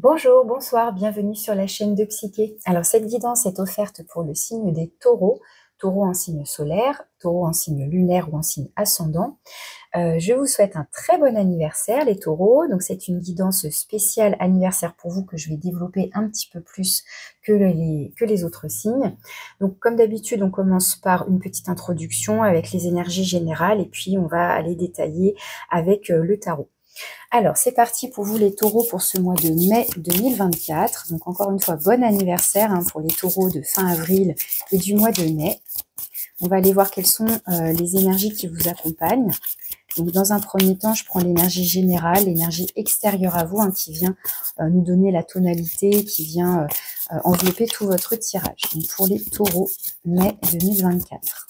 Bonjour, bonsoir, bienvenue sur la chaîne de Psyché. Alors cette guidance est offerte pour le signe des taureaux, taureau en signe solaire, taureau en signe lunaire ou en signe ascendant. Je vous souhaite un très bon anniversaire les taureaux. Donc c'est une guidance spéciale anniversaire pour vous que je vais développer un petit peu plus que les autres signes. Donc comme d'habitude, on commence par une petite introduction avec les énergies générales et puis on va aller détailler avec le tarot. Alors, c'est parti pour vous les taureaux pour ce mois de mai 2024. Donc, encore une fois, bon anniversaire pour les taureaux de fin avril et du mois de mai. On va aller voir quelles sont les énergies qui vous accompagnent. Donc, dans un premier temps, je prends l'énergie générale, l'énergie extérieure à vous, qui vient nous donner la tonalité, qui vient envelopper tout votre tirage. Donc, pour les taureaux, mai 2024.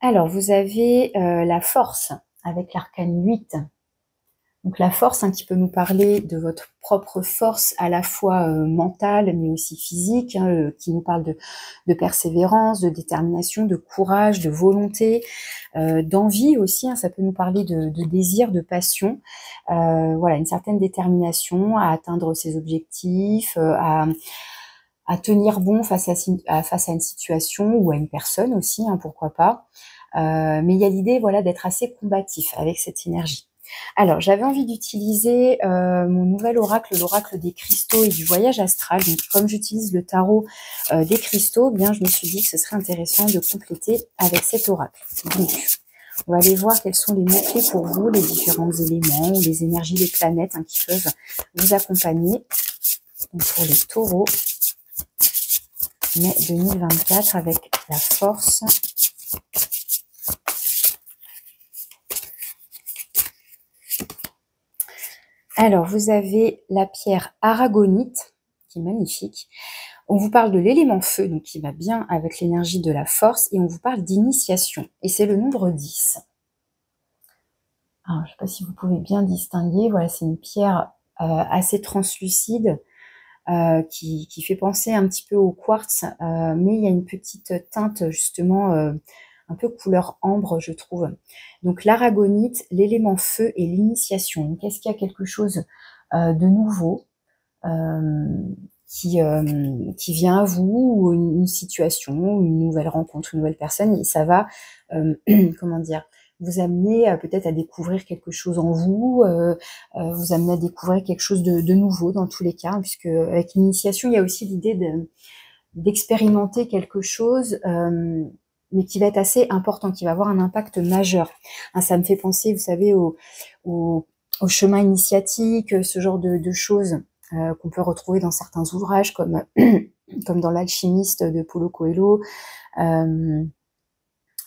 Alors, vous avez la force avec l'arcane 8. Donc, la force qui peut nous parler de votre propre force à la fois mentale, mais aussi physique, qui nous parle de persévérance, de détermination, de courage, de volonté, d'envie aussi. Ça peut nous parler de désir, de passion. Voilà, une certaine détermination à atteindre ses objectifs, à tenir bon face à une situation ou à une personne aussi, pourquoi pas. Mais il y a l'idée d'être assez combatif avec cette énergie. Alors, j'avais envie d'utiliser mon nouvel oracle, l'oracle des cristaux et du voyage astral. Donc, comme j'utilise le tarot des cristaux, bien, je me suis dit que ce serait intéressant de compléter avec cet oracle. Donc, on va aller voir quels sont les mots-clés pour vous, les différents éléments ou les énergies des planètes qui peuvent vous accompagner. Donc, pour les taureaux, mai 2024 avec la force. Alors, vous avez la pierre aragonite, qui est magnifique. On vous parle de l'élément feu, donc qui va bien avec l'énergie de la force, et on vous parle d'initiation, et c'est le nombre 10. Alors, je ne sais pas si vous pouvez bien distinguer, voilà, c'est une pierre assez translucide, qui fait penser un petit peu au quartz, mais il y a une petite teinte justement un peu couleur ambre, je trouve. Donc l'aragonite, l'élément feu et l'initiation. Donc est-ce qu'il y a quelque chose de nouveau qui vient à vous, ou une situation, une nouvelle rencontre, une nouvelle personne, et ça va, comment dire, vous amener peut-être à découvrir quelque chose en vous, vous amener à découvrir quelque chose de nouveau dans tous les cas, puisque avec l'initiation, il y a aussi l'idée d'expérimenter quelque chose, mais qui va être assez important, qui va avoir un impact majeur. Ça me fait penser, vous savez, au chemin initiatique, ce genre de choses qu'on peut retrouver dans certains ouvrages, comme dans l'Alchimiste de Paulo Coelho,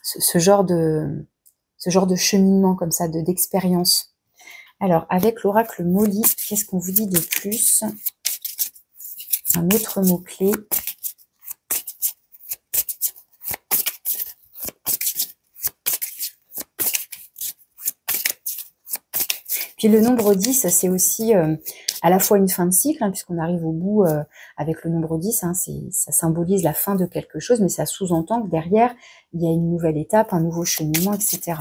ce genre de cheminement comme ça, d'expérience. Alors, avec l'oracle Molly, qu'est-ce qu'on vous dit de plus? Un autre mot-clé. Puis le nombre 10, c'est aussi à la fois une fin de cycle, puisqu'on arrive au bout avec le nombre 10, ça symbolise la fin de quelque chose, mais ça sous-entend que derrière, il y a une nouvelle étape, un nouveau cheminement, etc.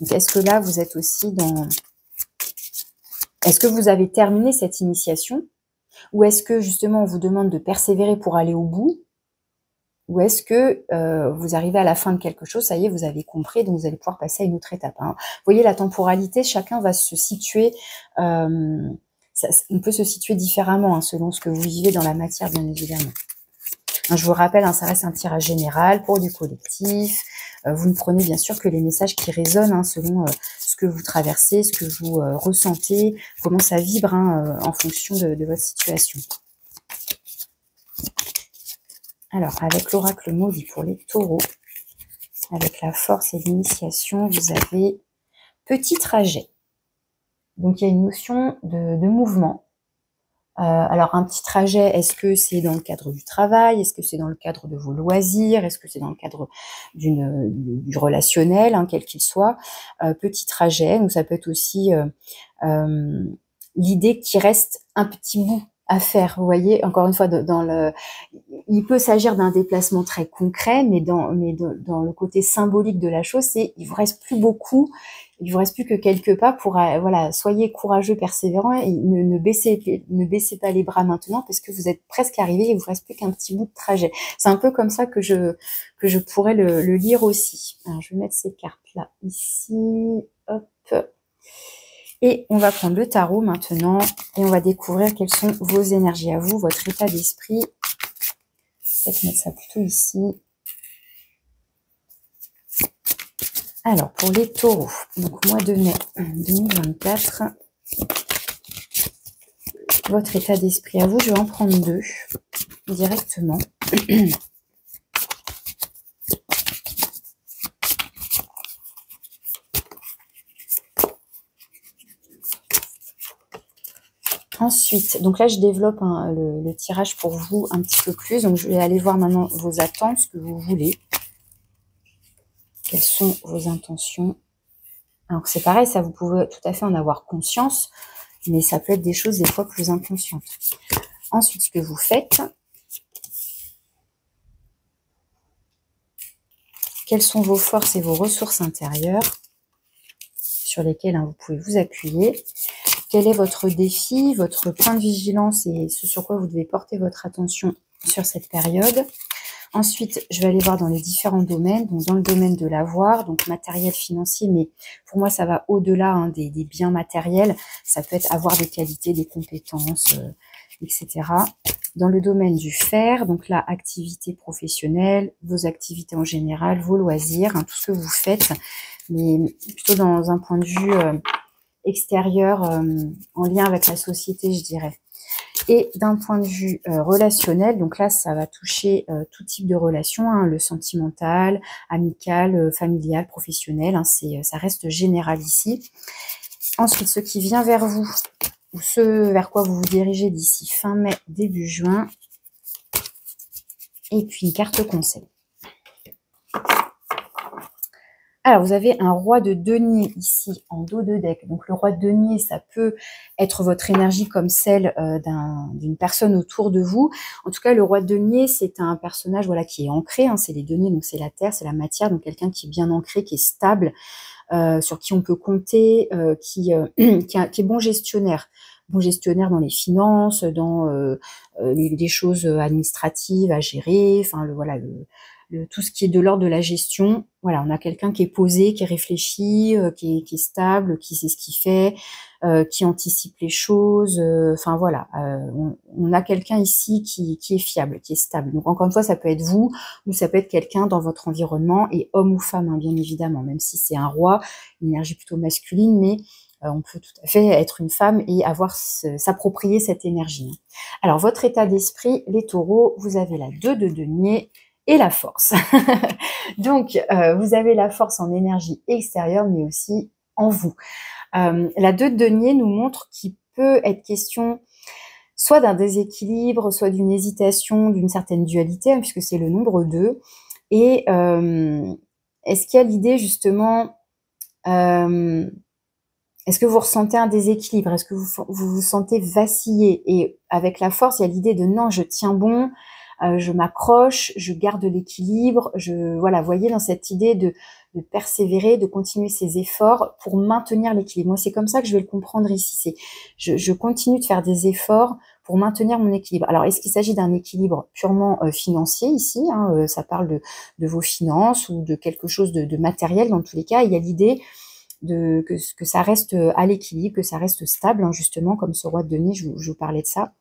Donc, est-ce que là, vous êtes aussi dans... Est-ce que vous avez terminé cette initiation? Ou est-ce que, justement, on vous demande de persévérer pour aller au bout? Ou est-ce que vous arrivez à la fin de quelque chose, ça y est, vous avez compris, donc vous allez pouvoir passer à une autre étape. Vous voyez, la temporalité, chacun va se situer, on peut se situer différemment selon ce que vous vivez dans la matière, bien évidemment. Je vous rappelle, ça reste un tirage général pour du collectif. Vous ne prenez bien sûr que les messages qui résonnent selon ce que vous traversez, ce que vous ressentez, comment ça vibre en fonction de votre situation. Alors, avec l'oracle Maudit pour les taureaux, avec la force et l'initiation, vous avez petit trajet. Donc, il y a une notion de mouvement. Alors, un petit trajet, est-ce que c'est dans le cadre du travail? Est-ce que c'est dans le cadre de vos loisirs? Est-ce que c'est dans le cadre du relationnel, quel qu'il soit? Petit trajet, donc ça peut être aussi l'idée qu'il reste un petit bout à faire. Vous voyez, encore une fois, il peut s'agir d'un déplacement très concret, mais dans le côté symbolique de la chose, c'est il vous reste plus beaucoup, il vous reste plus que quelques pas pour, voilà, soyez courageux, persévérants et ne baissez pas les bras maintenant parce que vous êtes presque arrivé, il vous reste plus qu'un petit bout de trajet. C'est un peu comme ça que je pourrais le lire aussi. Alors, je vais mettre ces cartes là ici, hop. Et on va prendre le tarot maintenant et on va découvrir quelles sont vos énergies à vous, votre état d'esprit. Peut-être mettre ça plutôt ici. Alors, pour les taureaux, donc mois de mai 2024, votre état d'esprit à vous, je vais en prendre 2 directement. Ensuite, donc là je développe le tirage pour vous un petit peu plus, donc je vais aller voir maintenant vos attentes, ce que vous voulez. Quelles sont vos intentions? Alors c'est pareil, ça vous pouvez tout à fait en avoir conscience, mais ça peut être des choses des fois plus inconscientes. Ensuite, ce que vous faites, quelles sont vos forces et vos ressources intérieures sur lesquelles vous pouvez vous appuyer. Quel est votre défi, votre point de vigilance et ce sur quoi vous devez porter votre attention sur cette période. Ensuite, je vais aller voir dans les différents domaines, donc dans le domaine de l'avoir, donc matériel, financier, mais pour moi, ça va au-delà des biens matériels. Ça peut être avoir des qualités, des compétences, etc. Dans le domaine du faire, donc là, activité professionnelle, vos activités en général, vos loisirs, tout ce que vous faites, mais plutôt dans un point de vue extérieur, en lien avec la société, je dirais. Et d'un point de vue relationnel, donc là, ça va toucher tout type de relation, le sentimental, amical, familial, professionnel, ça reste général ici. Ensuite, ce qui vient vers vous, ou ce vers quoi vous vous dirigez d'ici fin mai, début juin, et puis une carte conseil. Alors, vous avez un roi de denier ici en dos de deck. Donc, le roi de denier, ça peut être votre énergie comme celle d'une personne autour de vous. En tout cas, le roi de denier, c'est un personnage qui est ancré. C'est les deniers, donc c'est la terre, c'est la matière. Donc, quelqu'un qui est bien ancré, qui est stable, sur qui on peut compter, qui est bon gestionnaire. Bon gestionnaire dans les finances, dans les choses administratives à gérer. Enfin, tout ce qui est de l'ordre de la gestion. Voilà, on a quelqu'un qui est posé, qui réfléchit, qui est stable, qui sait ce qu'il fait, qui anticipe les choses. Enfin voilà, on a quelqu'un ici qui est fiable, qui est stable. Donc encore une fois, ça peut être vous ou ça peut être quelqu'un dans votre environnement, et homme ou femme, bien évidemment, même si c'est un roi, une énergie plutôt masculine, mais on peut tout à fait être une femme et s'approprier cette énergie. Alors, votre état d'esprit, les taureaux, vous avez la 2 de denier, et la force. Donc, vous avez la force en énergie extérieure, mais aussi en vous. La 2 de denier nous montre qu'il peut être question soit d'un déséquilibre, soit d'une hésitation, d'une certaine dualité, puisque c'est le nombre 2. Et est-ce qu'il y a l'idée, justement, est-ce que vous ressentez un déséquilibre? Est-ce que vous vous sentez vaciller? Et avec la force, il y a l'idée de non, je tiens bon, je m'accroche, je garde l'équilibre, voilà, voyez, dans cette idée de persévérer, de continuer ses efforts pour maintenir l'équilibre. Moi, c'est comme ça que je vais le comprendre ici. Je continue de faire des efforts pour maintenir mon équilibre. Alors, est-ce qu'il s'agit d'un équilibre purement financier ici, ça parle de vos finances ou de quelque chose de matériel. Dans tous les cas, il y a l'idée que ça reste à l'équilibre, que ça reste stable, justement, comme ce roi de denier, je vous parlais de ça.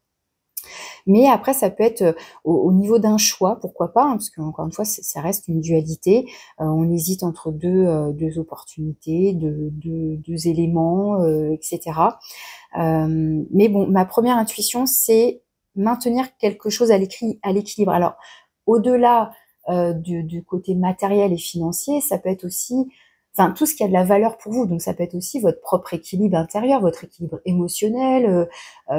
Mais après, ça peut être au niveau d'un choix, pourquoi pas, parce qu'encore une fois, ça reste une dualité. On hésite entre deux opportunités, deux éléments, etc. Mais bon, ma première intuition, c'est maintenir quelque chose à l'équilibre. Alors, au-delà du côté matériel et financier, ça peut être aussi tout ce qui a de la valeur pour vous. Donc, ça peut être aussi votre propre équilibre intérieur, votre équilibre émotionnel.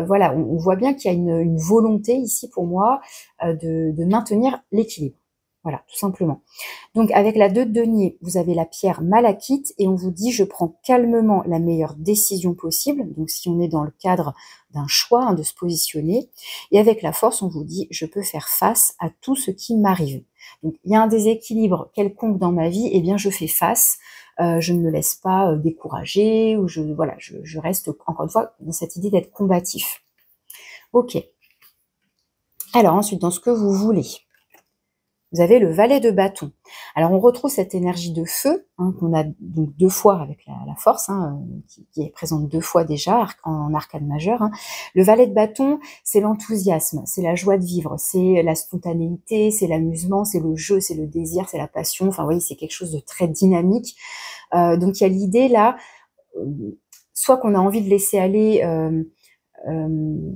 Voilà, on voit bien qu'il y a une volonté ici pour moi de maintenir l'équilibre. Voilà, tout simplement. Donc, avec la 2 de denier, vous avez la pierre malachite et on vous dit, je prends calmement la meilleure décision possible. Donc, si on est dans le cadre d'un choix, hein, de se positionner. Et avec la force, on vous dit, je peux faire face à tout ce qui m'arrive. Donc, il y a un déséquilibre quelconque dans ma vie, eh bien, je fais face. Je ne me laisse pas décourager ou je reste encore une fois dans cette idée d'être combatif. Ok. Alors ensuite, dans ce que vous voulez. Vous avez le valet de bâton. Alors, on retrouve cette énergie de feu, hein, qu'on a donc 2 fois avec la force, hein, qui est présente 2 fois déjà en arcane majeure. Hein. Le valet de bâton, c'est l'enthousiasme, c'est la joie de vivre, c'est la spontanéité, c'est l'amusement, c'est le jeu, c'est le désir, c'est la passion. Enfin, vous voyez, c'est quelque chose de très dynamique. Donc, il y a l'idée là, soit qu'on a envie de laisser aller...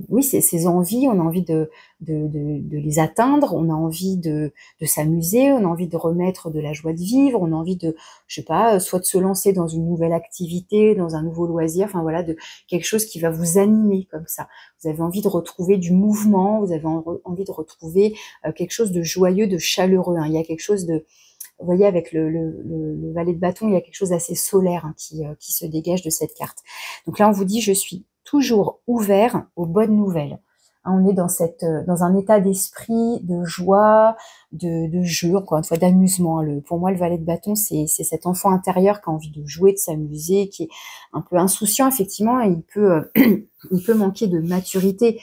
oui, ces envies, on a envie de les atteindre, on a envie de s'amuser, on a envie de remettre de la joie de vivre, on a envie de, je sais pas, soit de se lancer dans une nouvelle activité, dans un nouveau loisir, enfin voilà, de quelque chose qui va vous animer comme ça. Vous avez envie de retrouver du mouvement, vous avez envie de retrouver quelque chose de joyeux, de chaleureux. Hein. Il y a quelque chose de, vous voyez, avec le valet de bâton, il y a quelque chose d'assez solaire, hein, qui se dégage de cette carte. Donc là, on vous dit, je suis toujours ouvert aux bonnes nouvelles. Hein, on est dans un état d'esprit, de joie, de jeu, encore une fois, d'amusement. Pour moi, le valet de bâton, c'est cet enfant intérieur qui a envie de jouer, de s'amuser, qui est un peu insouciant, effectivement, et il peut manquer de maturité,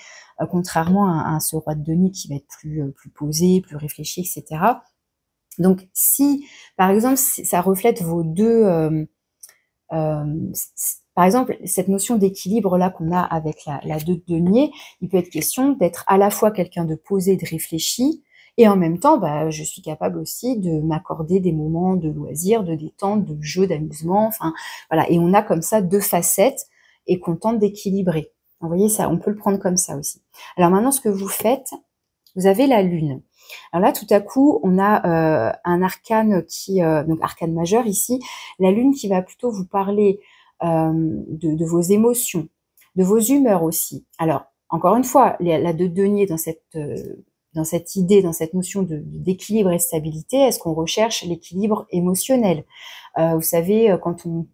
contrairement à ce roi de denier qui va être plus posé, plus réfléchi, etc. Donc, si, par exemple, ça reflète vos deux... par exemple, cette notion d'équilibre-là qu'on a avec la 2 de denier, il peut être question d'être à la fois quelqu'un de posé, de réfléchi, et en même temps, je suis capable aussi de m'accorder des moments de loisirs, de détente, de jeu, d'amusement, enfin, voilà. Et on a comme ça 2 facettes et qu'on tente d'équilibrer. Vous voyez, ça, on peut le prendre comme ça aussi. Alors maintenant, ce que vous faites, vous avez la lune. Alors là, tout à coup, on a un arcane donc arcane majeur ici, la lune qui va plutôt vous parler de vos émotions, de vos humeurs aussi. Alors, encore une fois, la 2 de denier dans cette idée, dans cette notion d'équilibre et de stabilité, est-ce qu'on recherche l'équilibre émotionnel? Vous savez, quand on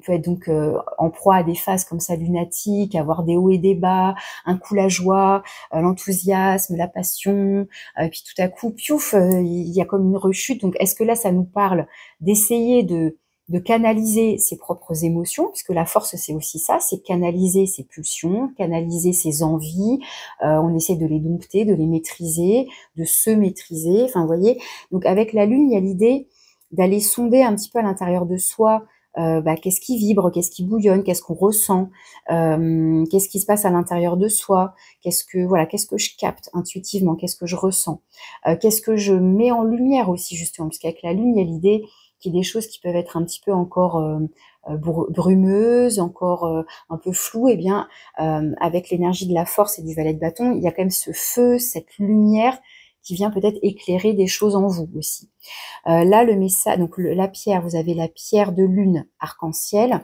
peut être donc en proie à des phases comme ça lunatiques, avoir des hauts et des bas, un coup la joie, l'enthousiasme, la passion, puis tout à coup, piouf, il y a comme une rechute. Donc, est-ce que là, ça nous parle d'essayer de canaliser ses propres émotions, puisque la force, c'est aussi ça, c'est canaliser ses pulsions, canaliser ses envies, on essaie de les dompter, de les maîtriser, de se maîtriser, enfin, vous voyez. Donc, avec la lune, il y a l'idée d'aller sonder un petit peu à l'intérieur de soi, qu'est-ce qui vibre, qu'est-ce qui bouillonne, qu'est-ce qu'on ressent, qu'est-ce qui se passe à l'intérieur de soi, qu'est-ce que je capte intuitivement, qu'est-ce que je ressens, qu'est-ce que je mets en lumière aussi justement, parce qu'avec la lune, il y a l'idée qu'il y a des choses qui peuvent être un petit peu encore brumeuses, encore un peu floues, et bien avec l'énergie de la force et du valet de bâton, il y a quand même ce feu, cette lumière qui vient peut-être éclairer des choses en vous aussi. Là, le message, donc la pierre, vous avez la pierre de lune arc-en-ciel.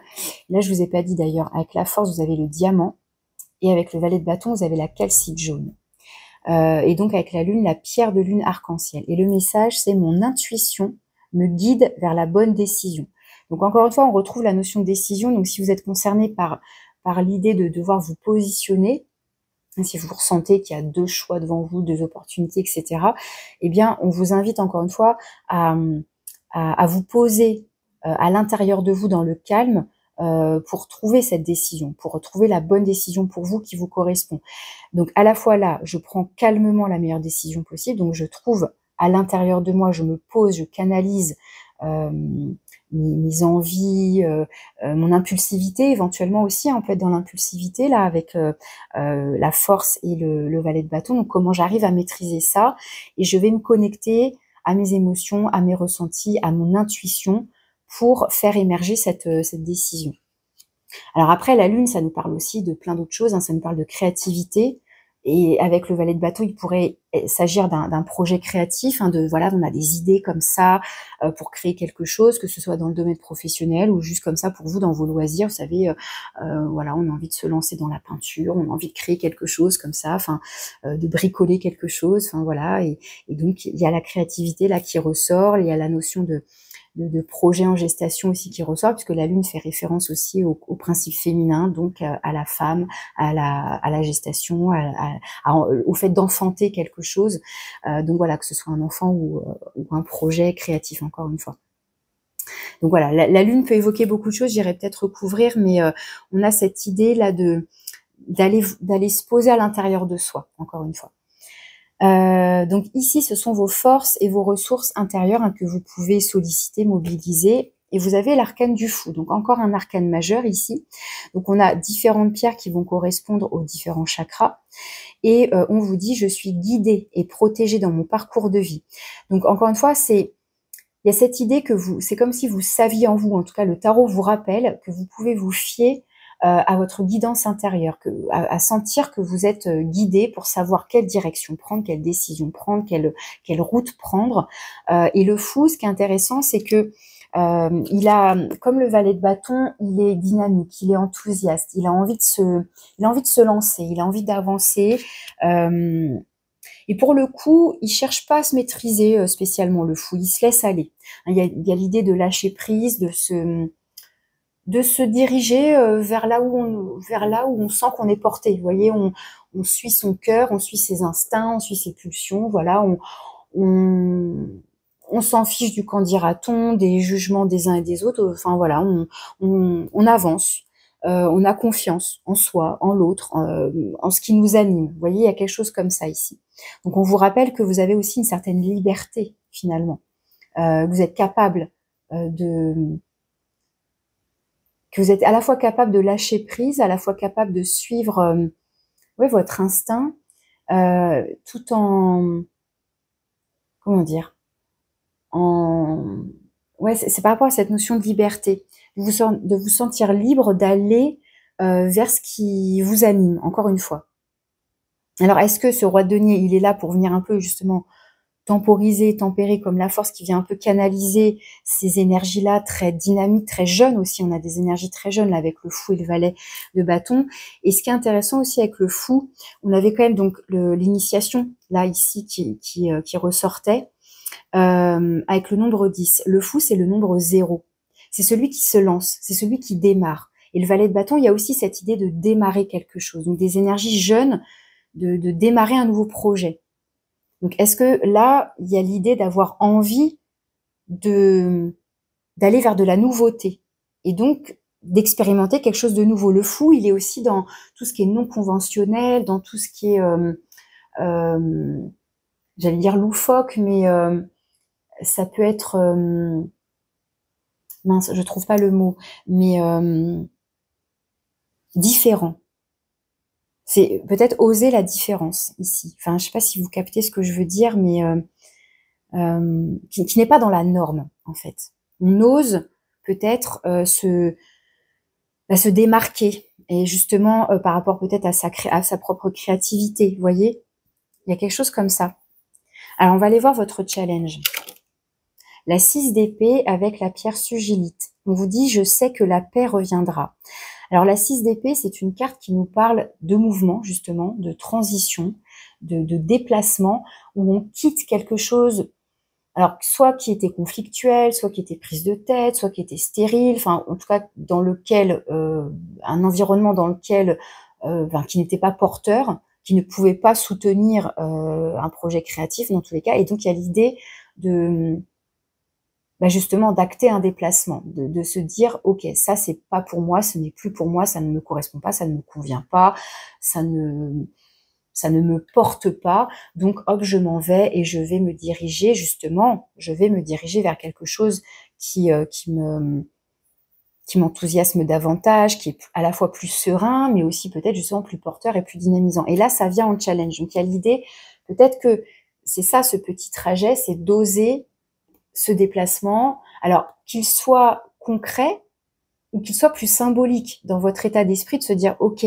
Là, je vous ai pas dit d'ailleurs, avec la force, vous avez le diamant. Et avec le valet de bâton, vous avez la calcite jaune. Et donc, avec la lune, la pierre de lune arc-en-ciel. Et le message, c'est mon intuition me guide vers la bonne décision. Donc, encore une fois, on retrouve la notion de décision. Donc, si vous êtes concerné par l'idée de devoir vous positionner, si vous ressentez qu'il y a 2 choix devant vous, 2 opportunités, etc., eh bien, on vous invite encore une fois à vous poser à l'intérieur de vous dans le calme pour trouver cette décision, pour trouver la bonne décision pour vous qui vous correspond. Donc, à la fois là, je prends calmement la meilleure décision possible, donc je trouve à l'intérieur de moi, je me pose, je canalise mes envies, mon impulsivité éventuellement aussi, hein, on peut être dans l'impulsivité là avec la force et le valet de bâton, donc comment j'arrive à maîtriser ça, et je vais me connecter à mes émotions, à mes ressentis, à mon intuition pour faire émerger cette décision. Alors après, la lune, ça nous parle aussi de plein d'autres choses, hein, ça nous parle de créativité, Et avec le valet de bâton, il pourrait s'agir d'un projet créatif, hein, voilà, on a des idées comme ça pour créer quelque chose, que ce soit dans le domaine professionnel ou juste comme ça pour vous dans vos loisirs. Vous savez, voilà, on a envie de se lancer dans la peinture, on a envie de créer quelque chose comme ça, enfin, de bricoler quelque chose, enfin voilà. Et donc il y a la créativité là qui ressort, il y a la notion de projet en gestation aussi qui ressort, puisque la lune fait référence aussi au principe féminin, donc à la femme, à la gestation, au fait d'enfanter quelque chose. Donc voilà, que ce soit un enfant ou un projet créatif, encore une fois. Donc voilà, la lune peut évoquer beaucoup de choses, j'irai peut-être recouvrir, mais on a cette idée là d'aller se poser à l'intérieur de soi, encore une fois. Donc ici, ce sont vos forces et vos ressources intérieures, hein, que vous pouvez solliciter, mobiliser. Et vous avez l'arcane du fou, donc encore un arcane majeur ici. Donc on a différentes pierres qui vont correspondre aux différents chakras. Et on vous dit, je suis guidée et protégée dans mon parcours de vie. Donc encore une fois, il y a cette idée que c'est comme si vous saviez en vous, en tout cas le tarot vous rappelle que vous pouvez vous fier à votre guidance intérieure, à sentir que vous êtes guidé pour savoir quelle direction prendre, quelle décision prendre, quelle route prendre. Et le fou, ce qui est intéressant, c'est que il a, comme le valet de bâton, il est dynamique, il est enthousiaste, il a envie de se lancer, il a envie d'avancer. Et pour le coup, il cherche pas à se maîtriser spécialement, le fou, il se laisse aller. Il y a l'idée de lâcher prise, de se diriger vers là où on sent qu'on est porté. Vous voyez, on suit son cœur, on suit ses instincts, on suit ses pulsions. Voilà, on s'en fiche du qu'en dira-t-on, des jugements des uns et des autres. Enfin voilà, on avance. On a confiance en soi, en l'autre, en ce qui nous anime. Vous voyez, il y a quelque chose comme ça ici. Donc on vous rappelle que vous avez aussi une certaine liberté finalement, que vous êtes capable que vous êtes à la fois capable de lâcher prise, à la fois capable de suivre votre instinct, tout en, comment dire, c'est par rapport à cette notion de liberté, de vous sentir libre d'aller vers ce qui vous anime, encore une fois. Alors, est-ce que ce roi de denier, il est là pour venir un peu justement temporiser, tempérer, comme la force qui vient un peu canaliser ces énergies-là très dynamiques, très jeunes aussi. On a des énergies très jeunes là, avec le fou et le valet de bâton. Et ce qui est intéressant aussi avec le fou, on avait quand même donc l'initiation là ici qui ressortait avec le nombre 10. Le fou, c'est le nombre 0. C'est celui qui se lance, c'est celui qui démarre. Et le valet de bâton, il y a aussi cette idée de démarrer quelque chose. Donc des énergies jeunes, de démarrer un nouveau projet. Donc, est-ce que là, il y a l'idée d'avoir envie d'aller vers de la nouveauté et donc d'expérimenter quelque chose de nouveau? Le fou, il est aussi dans tout ce qui est non conventionnel, dans tout ce qui est, j'allais dire loufoque, mais ça peut être, mince, je trouve pas le mot, mais différent. C'est peut-être oser la différence ici. Enfin, je sais pas si vous captez ce que je veux dire, mais qui n'est pas dans la norme, en fait. On ose peut-être se démarquer, et justement par rapport peut-être à sa propre créativité, vous voyez. Il y a quelque chose comme ça. Alors, on va aller voir votre challenge. La 6 d'épée avec la pierre sugilite. On vous dit, je sais que la paix reviendra. Alors, la 6 d'épée, c'est une carte qui nous parle de mouvement, justement, de transition, de déplacement, où on quitte quelque chose, alors soit qui était conflictuel, soit qui était prise de tête, soit qui était stérile, enfin, en tout cas, dans lequel, un environnement dans lequel, qui n'était pas porteur, qui ne pouvait pas soutenir un projet créatif dans tous les cas. Et donc, il y a l'idée de justement d'acter un déplacement, de se dire ok, ça c'est pas pour moi, ce n'est plus pour moi, ça ne me correspond pas, ça ne me convient pas, ça ne me porte pas, donc hop, je m'en vais et je vais me diriger vers quelque chose qui m'enthousiasme davantage, qui est à la fois plus serein, mais aussi peut-être justement plus porteur et plus dynamisant. Et là, ça vient en challenge. Donc il y a l'idée, peut-être que c'est ça, ce petit trajet, c'est d'oser ce déplacement, alors qu'il soit concret ou qu'il soit plus symbolique dans votre état d'esprit, de se dire ok,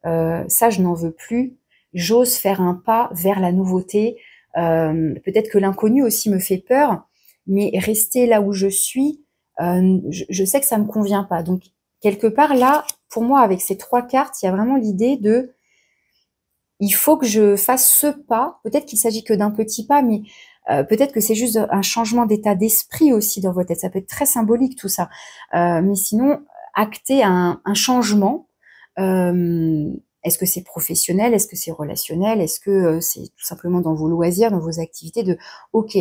ça je n'en veux plus, j'ose faire un pas vers la nouveauté. Peut-être que l'inconnu aussi me fait peur, mais rester là où je suis, je sais que ça me convient pas. Donc, quelque part, là, pour moi, avec ces 3 cartes, il y a vraiment l'idée de il faut que je fasse ce pas. Peut-être qu'il s'agit que d'un petit pas, mais peut-être que c'est juste un changement d'état d'esprit aussi dans votre tête. Ça peut être très symbolique tout ça. Mais sinon, acter un changement. Est-ce que c'est professionnel? Est-ce que c'est relationnel? Est-ce que c'est tout simplement dans vos loisirs, dans vos activités de OK,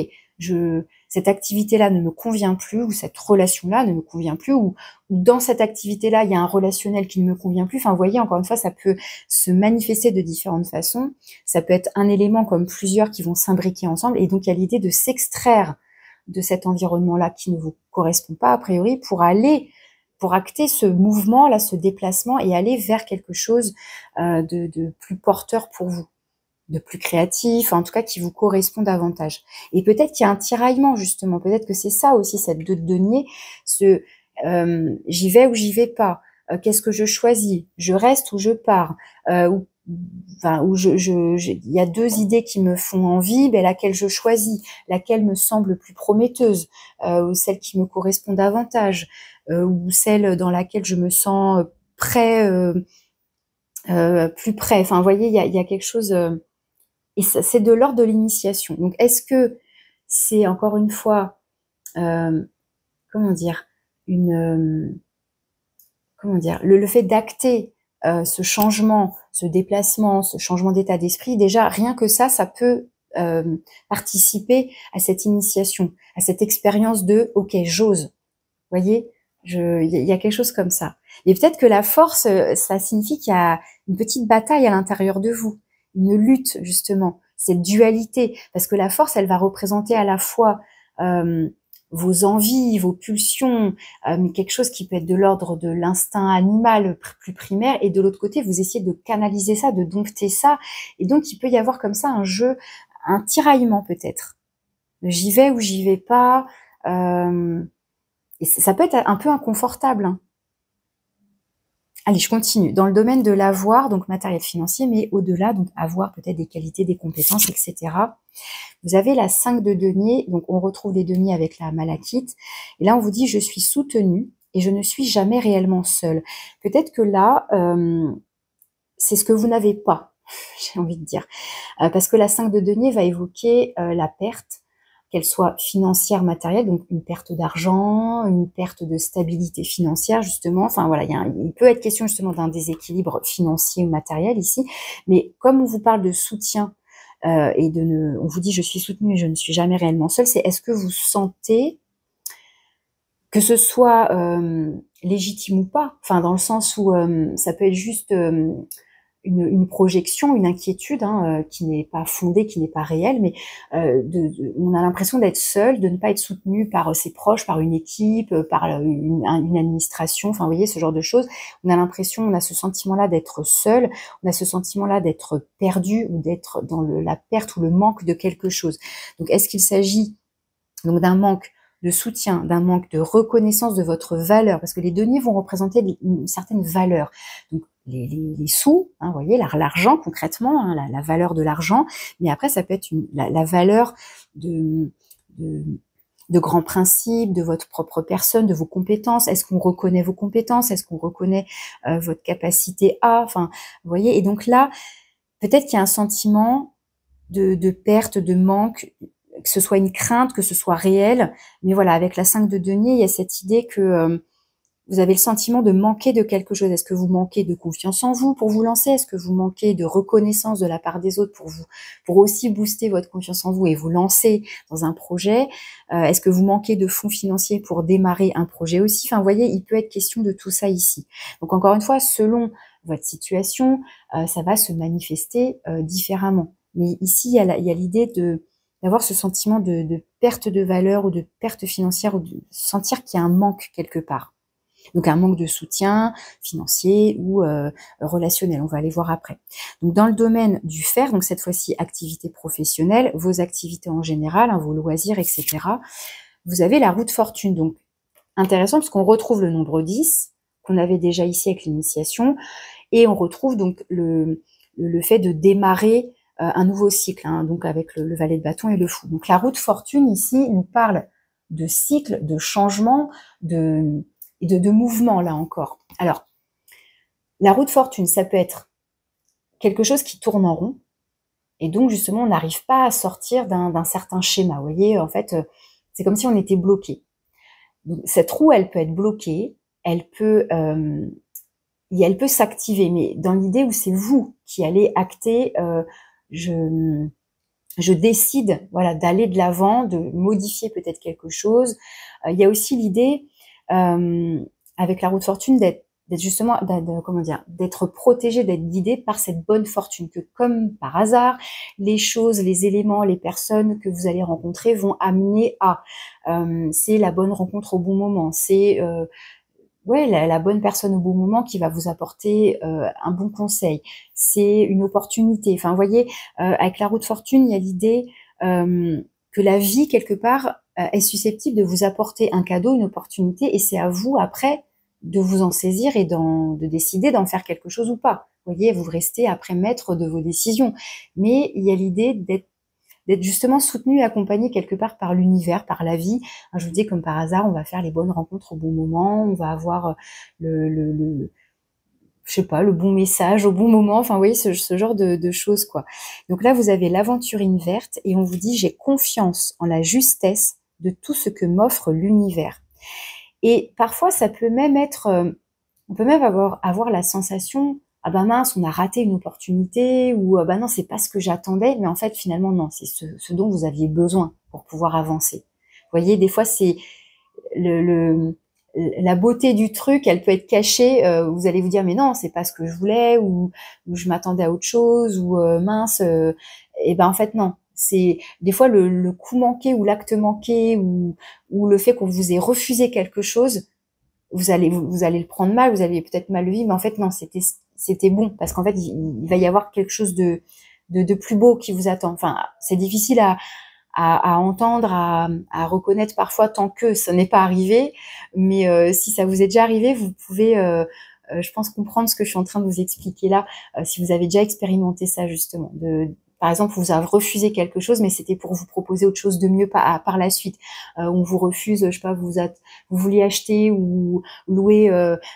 cette activité-là ne me convient plus, ou cette relation-là ne me convient plus, ou dans cette activité-là, il y a un relationnel qui ne me convient plus. Enfin, vous voyez, encore une fois, ça peut se manifester de différentes façons. Ça peut être un élément comme plusieurs qui vont s'imbriquer ensemble. Et donc, il y a l'idée de s'extraire de cet environnement-là qui ne vous correspond pas, a priori, pour acter ce mouvement-là, ce déplacement, et aller vers quelque chose de plus porteur pour vous, de plus créatif, en tout cas qui vous correspond davantage. Et peut-être qu'il y a un tiraillement, justement. Peut-être que c'est ça aussi, cette 2 de denier, j'y vais ou j'y vais pas. Qu'est-ce que je choisis? Je reste ou je pars? Il y a 2 idées qui me font envie, ben laquelle je choisis, laquelle me semble plus prometteuse, ou celle qui me correspond davantage, ou celle dans laquelle je me sens prêt, plus près. Enfin, vous voyez, il y a quelque chose, et c'est de l'ordre de l'initiation. Donc, est-ce que c'est encore une fois, comment dire, le fait d'acter ce changement, ce déplacement, ce changement d'état d'esprit, déjà rien que ça peut participer à cette initiation, à cette expérience de OK, j'ose. Vous voyez, il y a quelque chose comme ça. Et peut-être que la force, ça signifie qu'il y a une petite bataille à l'intérieur de vous, une lutte justement, cette dualité, parce que la force, elle va représenter à la fois vos envies, vos pulsions, mais quelque chose qui peut être de l'ordre de l'instinct animal plus primaire, et de l'autre côté, vous essayez de canaliser ça, de dompter ça, et donc il peut y avoir comme ça un jeu, un tiraillement peut-être. J'y vais ou j'y vais pas. Et ça peut être un peu inconfortable, hein. Allez, je continue. Dans le domaine de l'avoir, donc matériel financier, mais au-delà, donc avoir peut-être des qualités, des compétences, etc. Vous avez la 5 de denier, donc on retrouve les deniers avec la malachite. Et là, on vous dit, je suis soutenue et je ne suis jamais réellement seule. Peut-être que là, c'est ce que vous n'avez pas, j'ai envie de dire. Parce que la 5 de denier va évoquer la perte, qu'elle soit financière, matérielle, donc une perte d'argent, une perte de stabilité financière, justement. Enfin voilà, il peut être question justement d'un déséquilibre financier ou matériel ici. Mais comme on vous parle de soutien, on vous dit je suis soutenue et je ne suis jamais réellement seule, c'est est-ce que vous sentez que ce soit légitime ou pas, enfin dans le sens où ça peut être juste une projection, une inquiétude qui n'est pas fondée, qui n'est pas réelle, mais on a l'impression d'être seul, de ne pas être soutenu par ses proches, par une équipe, par une administration, enfin vous voyez ce genre de choses. On a l'impression, on a ce sentiment-là d'être seul, on a ce sentiment-là d'être perdu, ou d'être dans la perte ou le manque de quelque chose. Donc est-ce qu'il s'agit donc d'un manque de soutien, d'un manque de reconnaissance de votre valeur, parce que les deniers vont représenter une certaine valeur. Donc les sous, vous voyez, l'argent concrètement, la valeur de l'argent, mais après ça peut être la valeur de grands principes, de votre propre personne, de vos compétences. Est-ce qu'on reconnaît vos compétences? Est-ce qu'on reconnaît votre capacité à, enfin, vous voyez, et donc là, peut-être qu'il y a un sentiment de perte, de manque, que ce soit une crainte, que ce soit réel, mais voilà, avec la 5 de denier, il y a cette idée que vous avez le sentiment de manquer de quelque chose. Est-ce que vous manquez de confiance en vous pour vous lancer? Est-ce que vous manquez de reconnaissance de la part des autres pour aussi booster votre confiance en vous et vous lancer dans un projet? Est-ce que vous manquez de fonds financiers pour démarrer un projet aussi? Enfin, vous voyez, il peut être question de tout ça ici. Donc, encore une fois, selon votre situation, ça va se manifester différemment. Mais ici, il y a l'idée d'avoir ce sentiment de perte de valeur ou de perte financière, ou de sentir qu'il y a un manque quelque part. Donc un manque de soutien financier ou relationnel, on va aller voir après. Donc dans le domaine du faire, donc cette fois-ci activité professionnelle, vos activités en général, vos loisirs, etc. Vous avez la roue de fortune, donc intéressant parce qu'on retrouve le nombre 10 qu'on avait déjà ici avec l'initiation, et on retrouve donc le fait de démarrer un nouveau cycle, hein, donc avec le valet de bâton et le fou. Donc la roue de fortune ici nous parle de cycle, de changement, de mouvement là encore. Alors, la roue de fortune, ça peut être quelque chose qui tourne en rond, et donc justement on n'arrive pas à sortir d'un certain schéma. Vous voyez, en fait, c'est comme si on était bloqué. Donc, cette roue, elle peut être bloquée, elle peut s'activer, mais dans l'idée où c'est vous qui allez acter, je décide, voilà, d'aller de l'avant, de modifier peut-être quelque chose. Il y a aussi l'idée, avec la roue de fortune, d'être justement, comment dire, d'être protégé, d'être guidé par cette bonne fortune, que comme par hasard, les choses, les éléments, les personnes que vous allez rencontrer vont amener à. C'est la bonne rencontre au bon moment, c'est ouais, la bonne personne au bon moment qui va vous apporter un bon conseil. C'est une opportunité. Enfin, vous voyez, avec la roue de fortune, il y a l'idée que la vie, quelque part, est susceptible de vous apporter un cadeau, une opportunité, et c'est à vous, après, de vous en saisir et de décider d'en faire quelque chose ou pas. Vous voyez, vous restez après maître de vos décisions. Mais il y a l'idée d'être justement soutenu et accompagné quelque part par l'univers, par la vie. Je vous dis, comme par hasard, on va faire les bonnes rencontres au bon moment, on va avoir je sais pas, le bon message au bon moment, enfin, vous voyez, ce genre de choses, quoi. Donc là, vous avez l'aventurine verte et on vous dit, j'ai confiance en la justesse de tout ce que m'offre l'univers. Et parfois, ça peut même être, on peut même avoir la sensation, ah ben mince, on a raté une opportunité, ou ah ben non, c'est pas ce que j'attendais, mais en fait, finalement, non, c'est ce dont vous aviez besoin pour pouvoir avancer. Vous voyez, des fois, c'est la beauté du truc, elle peut être cachée. Vous allez vous dire, mais non, c'est pas ce que je voulais, ou je m'attendais à autre chose, ou mince, et ben en fait, non. C'est des fois le coup manqué ou l'acte manqué, ou le fait qu'on vous ait refusé quelque chose, vous allez le prendre mal, vous allez peut-être mal le vivre, mais en fait non, c'était bon, parce qu'en fait il va y avoir quelque chose de plus beau qui vous attend. Enfin, c'est difficile à entendre, à reconnaître parfois tant que ça n'est pas arrivé, mais si ça vous est déjà arrivé, vous pouvez, je pense, comprendre ce que je suis en train de vous expliquer là, si vous avez déjà expérimenté ça, justement, par exemple, vous avez refusé quelque chose, mais c'était pour vous proposer autre chose de mieux par la suite. On vous refuse, je sais pas, vous vouliez acheter ou louer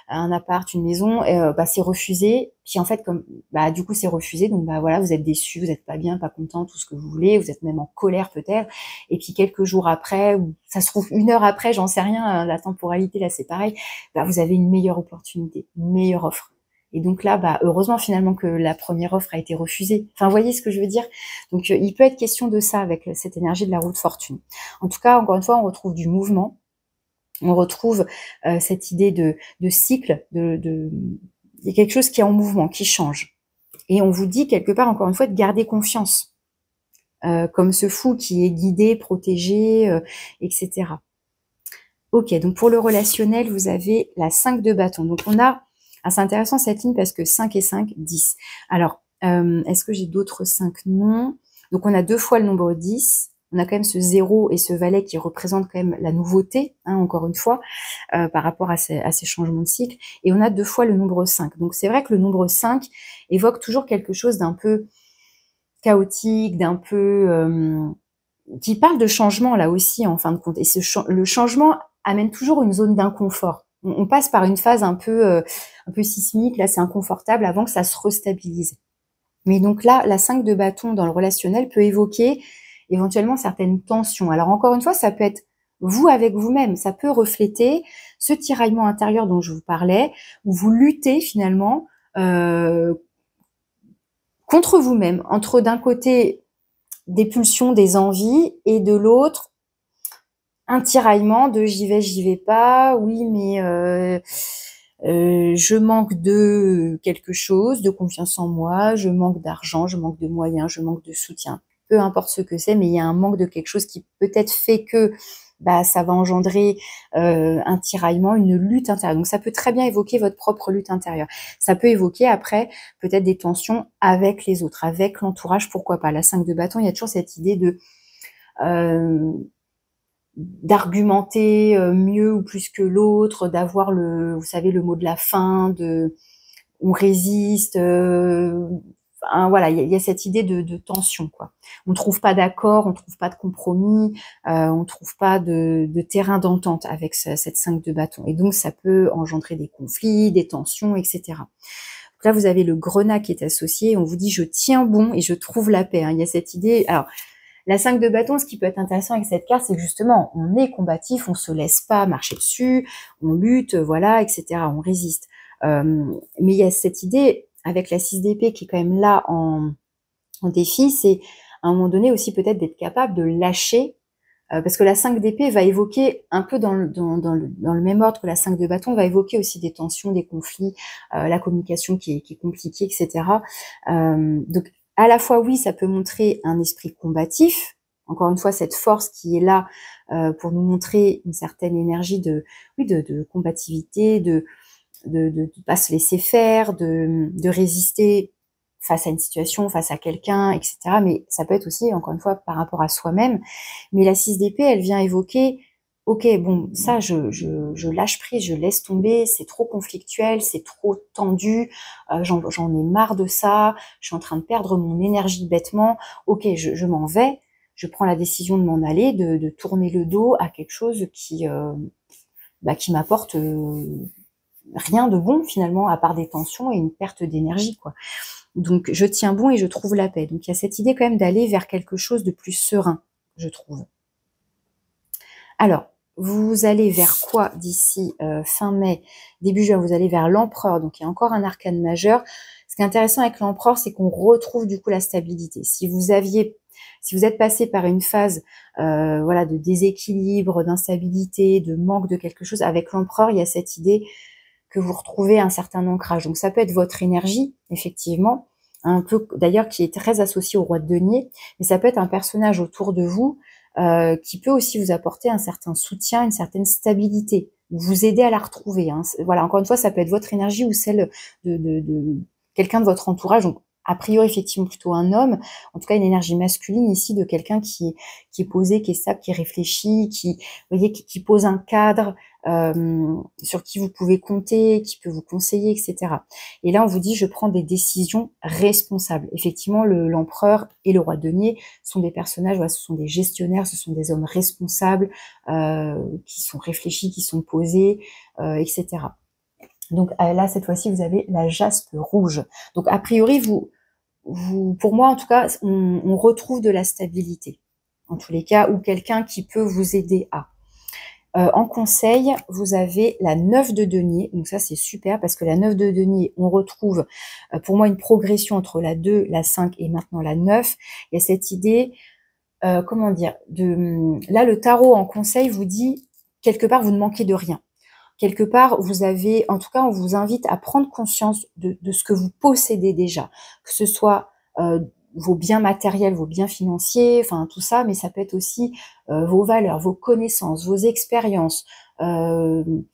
un appart, une maison, et, bah, c'est refusé. Puis en fait, comme bah du coup c'est refusé, donc bah voilà, vous êtes déçu, vous n'êtes pas bien, pas content, tout ce que vous voulez, vous êtes même en colère peut-être. Et puis quelques jours après, ou ça se trouve une heure après, j'en sais rien, la temporalité là c'est pareil, bah vous avez une meilleure opportunité, une meilleure offre. Et donc là, bah, heureusement finalement que la première offre a été refusée. Enfin, vous voyez ce que je veux dire? Donc, il peut être question de ça avec cette énergie de la roue de fortune. En tout cas, encore une fois, on retrouve du mouvement, on retrouve cette idée de cycle, il y a quelque chose qui est en mouvement, qui change. Et on vous dit quelque part, encore une fois, de garder confiance, comme ce fou qui est guidé, protégé, etc. Ok, donc pour le relationnel, vous avez la 5 de bâton. Donc on a, c'est intéressant cette ligne parce que 5 et 5, 10. Alors, est-ce que j'ai d'autres 5? Non. Donc on a 2 fois le nombre 10. On a quand même ce 0 et ce valet qui représentent quand même la nouveauté, hein, encore une fois, par rapport à ces changements de cycle. Et on a 2 fois le nombre 5. Donc c'est vrai que le nombre 5 évoque toujours quelque chose d'un peu chaotique, d'un peu... qui parle de changement là aussi, en fin de compte. Et le changement amène toujours une zone d'inconfort. On passe par une phase un peu sismique, là c'est inconfortable avant que ça se restabilise. Mais donc là, la 5 de bâton dans le relationnel peut évoquer éventuellement certaines tensions. Alors encore une fois, ça peut être vous avec vous-même, ça peut refléter ce tiraillement intérieur dont je vous parlais, où vous luttez finalement contre vous-même, entre d'un côté des pulsions, des envies, et de l'autre un tiraillement de j'y vais pas, oui mais je manque de quelque chose, de confiance en moi, je manque d'argent, je manque de moyens, je manque de soutien. Peu importe ce que c'est, mais il y a un manque de quelque chose qui peut-être fait que bah, ça va engendrer un tiraillement, une lutte intérieure. Donc ça peut très bien évoquer votre propre lutte intérieure. Ça peut évoquer après peut-être des tensions avec les autres, avec l'entourage, pourquoi pas. La 5 de bâton, il y a toujours cette idée de d'argumenter mieux ou plus que l'autre, d'avoir vous savez, le mot de la fin, on résiste, Enfin, voilà, il y a cette idée de tension, quoi. On ne trouve pas d'accord, on ne trouve pas de compromis, on ne trouve pas de terrain d'entente avec cette 5 de bâton. Et donc, ça peut engendrer des conflits, des tensions, etc. Donc là, vous avez le grenat qui est associé. On vous dit, je tiens bon et je trouve la paix. Hein. Il y a cette idée... Alors, la 5 de bâton, ce qui peut être intéressant avec cette carte, c'est que justement, on est combatif, on se laisse pas marcher dessus, on lutte, voilà, etc. On résiste. Mais il y a cette idée, avec la 6 d'épée qui est quand même là en défi, c'est à un moment donné aussi peut-être d'être capable de lâcher, parce que la 5 d'épée va évoquer, un peu dans le même ordre que la 5 de bâton, va évoquer aussi des tensions, des conflits, la communication qui est compliquée, etc. Donc, à la fois, oui, ça peut montrer un esprit combatif, encore une fois, cette force qui est là pour nous montrer une certaine énergie de combativité, de pas se laisser faire, de résister face à une situation, face à quelqu'un, etc. Mais ça peut être aussi, encore une fois, par rapport à soi-même. Mais la 6 d'épée, elle vient évoquer, ok, bon, ça, je lâche prise, je laisse tomber, c'est trop conflictuel, c'est trop tendu, j'en ai marre de ça, je suis en train de perdre mon énergie bêtement, ok, je m'en vais, je prends la décision de m'en aller, de tourner le dos à quelque chose qui m'apporte rien de bon finalement, à part des tensions et une perte d'énergie, quoi. Donc, je tiens bon et je trouve la paix. Donc, il y a cette idée quand même d'aller vers quelque chose de plus serein, je trouve. Alors, vous allez vers quoi d'ici fin mai, début juin? Vous allez vers l'empereur. Donc, il y a encore un arcane majeur. Ce qui est intéressant avec l'empereur, c'est qu'on retrouve du coup la stabilité. Si vous êtes passé par une phase voilà, de déséquilibre, d'instabilité, de manque de quelque chose, avec l'empereur, il y a cette idée que vous retrouvez un certain ancrage. Donc ça peut être votre énergie, effectivement, un peu d'ailleurs qui est très associé au roi de denier, mais ça peut être un personnage autour de vous qui peut aussi vous apporter un certain soutien, une certaine stabilité, vous aider à la retrouver. Hein. Voilà, encore une fois, ça peut être votre énergie ou celle de quelqu'un de votre entourage. Donc, a priori, effectivement, plutôt un homme, en tout cas une énergie masculine ici de quelqu'un qui est posé, qui est stable, qui réfléchit, qui pose un cadre, sur qui vous pouvez compter, qui peut vous conseiller, etc. Et là, on vous dit, je prends des décisions responsables. Effectivement, l'empereur et le roi de denier sont des personnages, voilà, ce sont des gestionnaires, ce sont des hommes responsables, qui sont réfléchis, qui sont posés, etc. Donc là, cette fois-ci, vous avez la jaspe rouge. Donc a priori, pour moi, en tout cas, on retrouve de la stabilité. En tous les cas, ou quelqu'un qui peut vous aider à. En conseil, vous avez la 9 de denier. Donc ça, c'est super parce que la 9 de denier, on retrouve pour moi une progression entre la 2, la 5 et maintenant la 9. Il y a cette idée, comment dire, là, le tarot en conseil vous dit, quelque part, vous ne manquez de rien. Quelque part, vous avez, en tout cas, on vous invite à prendre conscience de ce que vous possédez déjà, que ce soit vos biens matériels, vos biens financiers, enfin tout ça, mais ça peut être aussi vos valeurs, vos connaissances, vos expériences, tout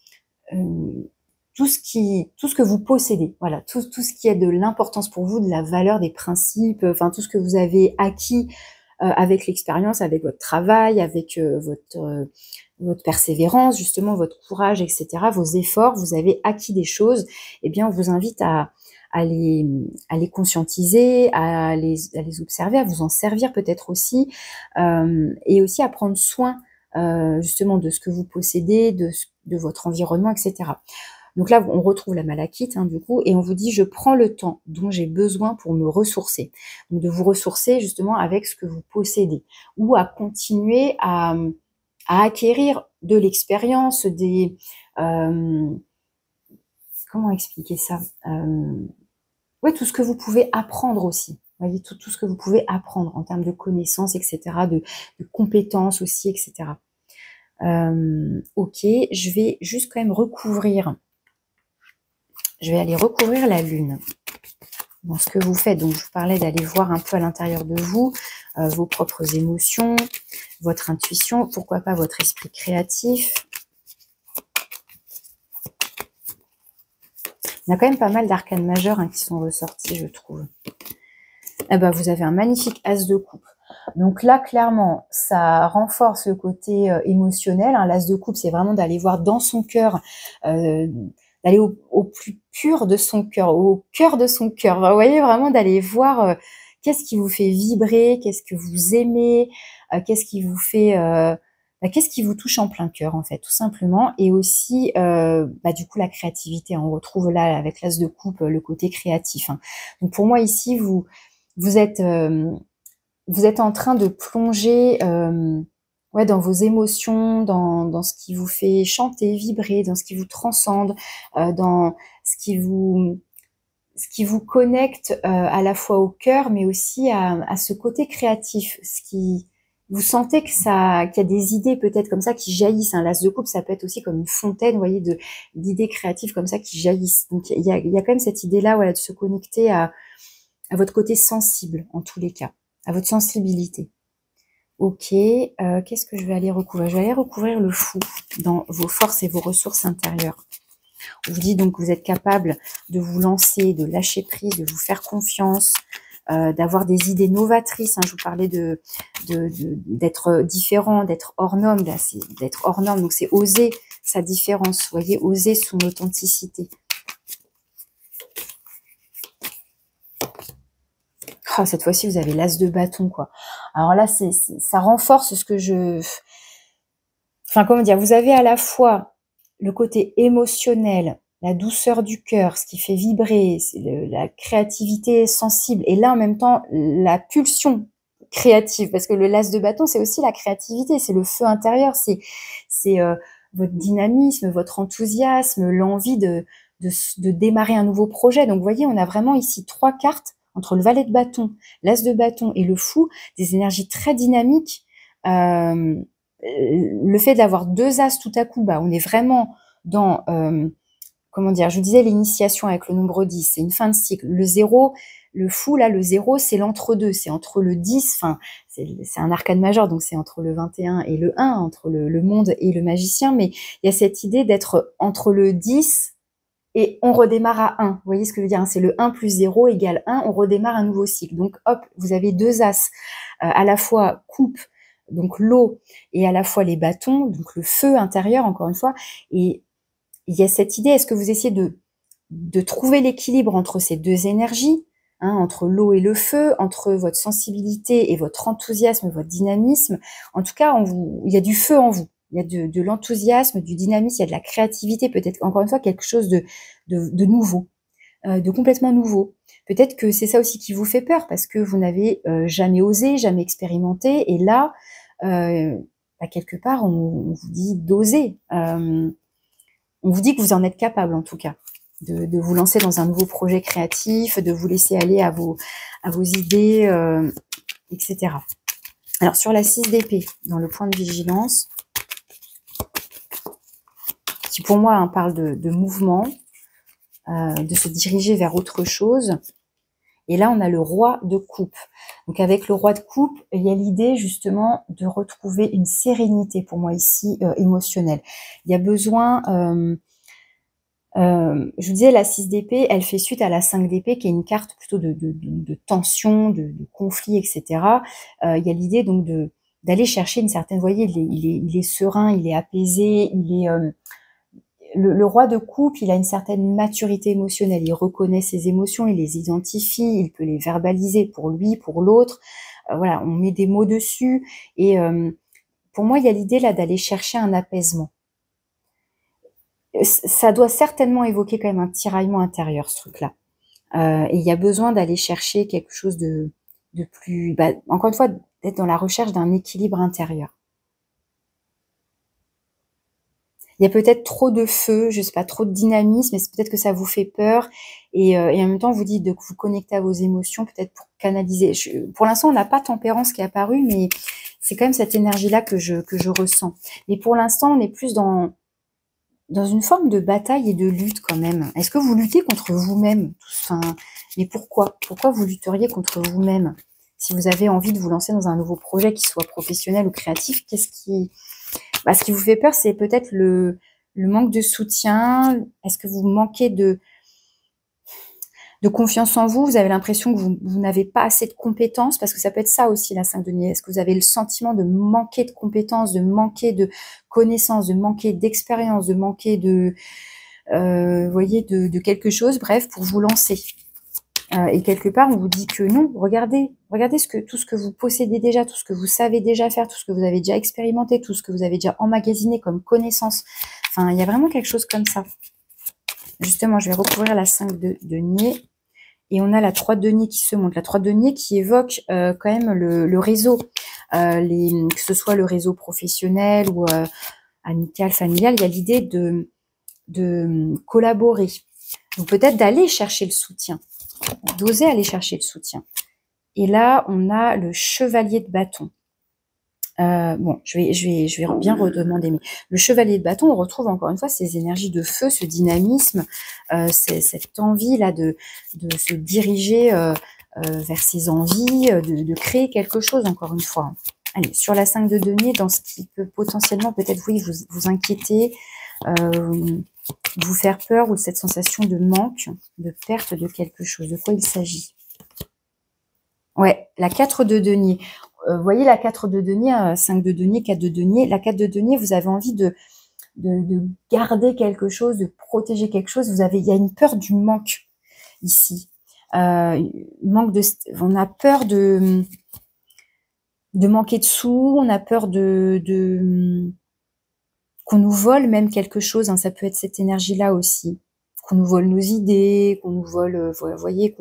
ce que vous possédez, voilà, tout ce qui est de l'importance pour vous, de la valeur, des principes, enfin tout ce que vous avez acquis avec l'expérience, avec votre travail, avec votre persévérance, justement votre courage, etc., vos efforts, vous avez acquis des choses, eh bien on vous invite à les conscientiser, à les observer, à vous en servir peut-être aussi, et aussi à prendre soin justement de ce que vous possédez, de votre environnement, etc. Donc là, on retrouve la malachite, hein, du coup, et on vous dit, je prends le temps dont j'ai besoin pour me ressourcer. Donc de vous ressourcer justement avec ce que vous possédez, ou à continuer à acquérir de l'expérience, comment expliquer ça, ouais, tout ce que vous pouvez apprendre aussi. Vous voyez, tout ce que vous pouvez apprendre en termes de connaissances, etc., de compétences aussi, etc. Ok, je vais juste quand même recouvrir. Je vais aller recouvrir la lune dans ce que vous faites. Donc, je vous parlais d'aller voir un peu à l'intérieur de vous, vos propres émotions, votre intuition, pourquoi pas votre esprit créatif. Il y a quand même pas mal d'arcanes majeurs qui sont ressortis, je trouve. Eh ben, vous avez un magnifique as de coupe. Donc là, clairement, ça renforce le côté émotionnel. L'as de coupe, c'est vraiment d'aller voir dans son cœur, d'aller au plus pur de son cœur, au cœur de son cœur. Vous voyez, vraiment d'aller voir qu'est-ce qui vous fait vibrer, qu'est-ce que vous aimez, qu'est-ce qui vous fait... qu'est-ce qui vous touche en plein cœur, en fait, tout simplement. Et aussi, du coup, la créativité. On retrouve là, avec l'as de coupe, le côté créatif. Hein. Donc, pour moi, ici, vous êtes en train de plonger dans vos émotions, dans ce qui vous fait chanter, vibrer, dans ce qui vous transcende, dans ce qui vous connecte à la fois au cœur, mais aussi à ce côté créatif. Vous sentez qu'il y a des idées peut-être comme ça qui jaillissent. Un l'as de coupe, ça peut être aussi comme une fontaine, vous voyez, d'idées créatives comme ça qui jaillissent. Donc il y a quand même cette idée-là, voilà, de se connecter à votre côté sensible, en tous les cas, à votre sensibilité. Ok, qu'est-ce que je vais aller recouvrir? Je vais aller recouvrir le fou dans vos forces et vos ressources intérieures. On vous dit donc que vous êtes capable de vous lancer, de lâcher prise, de vous faire confiance, d'avoir des idées novatrices. Hein. Je vous parlais d'être différent, d'être hors norme. Là, c'est d'être hors norme, donc c'est oser sa différence. Vous voyez, oser son authenticité. Oh, cette fois-ci, vous avez l'as de bâton, quoi. Alors là, ça renforce ce que Enfin, comment dire, vous avez à la fois le côté émotionnel, la douceur du cœur, ce qui fait vibrer, la créativité sensible, et là, en même temps, la pulsion créative, parce que le l'as de bâton, c'est aussi la créativité, c'est le feu intérieur, c'est votre dynamisme, votre enthousiasme, l'envie de démarrer un nouveau projet. Donc, vous voyez, on a vraiment ici 3 cartes entre le valet de bâton, l'as de bâton et le fou, des énergies très dynamiques. Le fait d'avoir 2 as tout à coup, on est vraiment dans, comment dire, je vous disais l'initiation avec le nombre 10, c'est une fin de cycle. Le 0, le fou, là, le 0, c'est l'entre-deux, c'est entre le 10, enfin, c'est un arcane majeur, donc c'est entre le 21 et le 1, entre le monde et le magicien, mais il y a cette idée d'être entre le 10 et on redémarre à 1. Vous voyez ce que je veux dire? C'est le 1 plus 0 égale 1, on redémarre un nouveau cycle. Donc, hop, vous avez 2 as, à la fois coupe, donc l'eau, et à la fois les bâtons, donc le feu intérieur, encore une fois. Et il y a cette idée, est-ce que vous essayez de trouver l'équilibre entre ces 2 énergies, hein, entre l'eau et le feu, entre votre sensibilité et votre enthousiasme, votre dynamisme? En tout cas, il y a du feu en vous. Il y a de l'enthousiasme, du dynamisme, il y a de la créativité, peut-être encore une fois quelque chose de nouveau, de complètement nouveau. Peut-être que c'est ça aussi qui vous fait peur, parce que vous n'avez jamais osé, jamais expérimenté, et là, quelque part, on vous dit d'oser. On vous dit que vous en êtes capable, en tout cas, de vous lancer dans un nouveau projet créatif, de vous laisser aller à vos idées, etc. Alors, sur la 6 d'épée, dans le point de vigilance, qui pour moi parle de mouvement, de se diriger vers autre chose. Et là, on a le roi de coupe. Donc, avec le roi de coupe, il y a l'idée justement de retrouver une sérénité, pour moi ici, émotionnelle. Il y a besoin... je vous disais, la 6 d'épée, elle fait suite à la 5 d'épée, qui est une carte plutôt de tension, de conflit, etc. Il y a l'idée donc d'aller chercher une certaine... Vous voyez, il est serein, il est apaisé, il est... Le roi de coupe, il a une certaine maturité émotionnelle. Il reconnaît ses émotions, il les identifie, il peut les verbaliser pour lui, pour l'autre. Voilà, on met des mots dessus. Et pour moi, il y a l'idée là d'aller chercher un apaisement. Ça doit certainement évoquer quand même un tiraillement intérieur, ce truc-là. Et il y a besoin d'aller chercher quelque chose de plus... encore une fois, d'être dans la recherche d'un équilibre intérieur. Il y a peut-être trop de feu, je sais pas, trop de dynamisme, mais peut-être que ça vous fait peur. Et en même temps, vous dites de vous connecter à vos émotions, peut-être pour canaliser. Pour l'instant, on n'a pas tempérance qui est apparue, mais c'est quand même cette énergie-là que je ressens. Mais pour l'instant, on est plus dans une forme de bataille et de lutte quand même. Est-ce que vous luttez contre vous-même? Enfin, mais pourquoi? Pourquoi vous lutteriez contre vous-même? Si vous avez envie de vous lancer dans un nouveau projet, qu'il soit professionnel ou créatif, ce qui vous fait peur, c'est peut-être le manque de soutien. Est-ce que vous manquez de confiance en vous? Vous avez l'impression que vous n'avez pas assez de compétences, parce que ça peut être ça aussi, la 5 de denier. Est-ce que vous avez le sentiment de manquer de compétences, de manquer de connaissances, de manquer d'expérience, de manquer de vous voyez, de quelque chose, bref, pour vous lancer. Et quelque part, on vous dit que non, regardez tout ce que vous possédez déjà, tout ce que vous savez déjà faire, tout ce que vous avez déjà expérimenté, tout ce que vous avez déjà emmagasiné comme connaissance. Enfin, il y a vraiment quelque chose comme ça. Justement, je vais recouvrir la 5 de denier. Et on a la 3 de denier qui se montre. La 3 de denier qui évoque quand même le réseau. Que ce soit le réseau professionnel ou amical, familial, il y a l'idée de collaborer. Donc peut-être d'aller chercher le soutien. D'oser aller chercher le soutien. Et là, on a le chevalier de bâton. Bon, je vais bien redemander, mais le chevalier de bâton, on retrouve encore une fois ces énergies de feu, ce dynamisme, cette envie là de se diriger vers ses envies, de créer quelque chose encore une fois. Allez, sur la 5 de denier, dans ce qui peut potentiellement peut-être vous inquiéter, vous faire peur ou cette sensation de manque, de perte de quelque chose. De quoi il s'agit? Ouais, la 4 de denier. Vous voyez la 4 de denier, 5 de denier, 4 de denier. La 4 de denier, vous avez envie de garder quelque chose, de protéger quelque chose. Il y a une peur du manque ici. Manque on a peur de manquer de sous, on a peur qu'on nous vole même quelque chose. Hein, ça peut être cette énergie-là aussi. Qu'on nous vole nos idées, qu'on nous vole, vous voyez,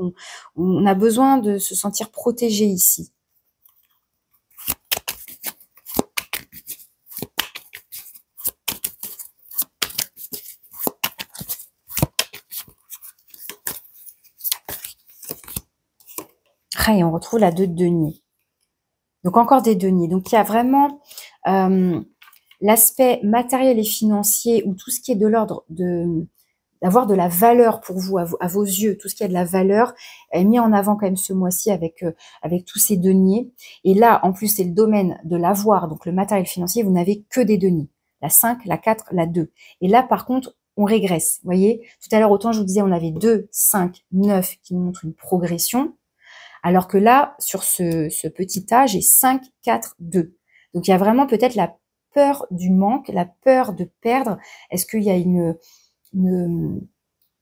on a besoin de se sentir protégé ici. Ah, et on retrouve la 2 de denier. Donc encore des deniers. Donc il y a vraiment l'aspect matériel et financier ou tout ce qui est de l'ordre d'avoir de la valeur pour vous, à vos yeux, tout ce qui a de la valeur est mis en avant quand même ce mois-ci avec tous ces deniers. Et là, en plus, c'est le domaine de l'avoir, donc le matériel financier, vous n'avez que des deniers. La 5, la 4, la 2. Et là, par contre, on régresse. Vous voyez, tout à l'heure, autant je vous disais, on avait 2, 5, 9 qui nous montrent une progression. Alors que là, sur ce petit A, j'ai 5, 4, 2. Donc, il y a vraiment peut-être la peur du manque, la peur de perdre. Est-ce qu'il y a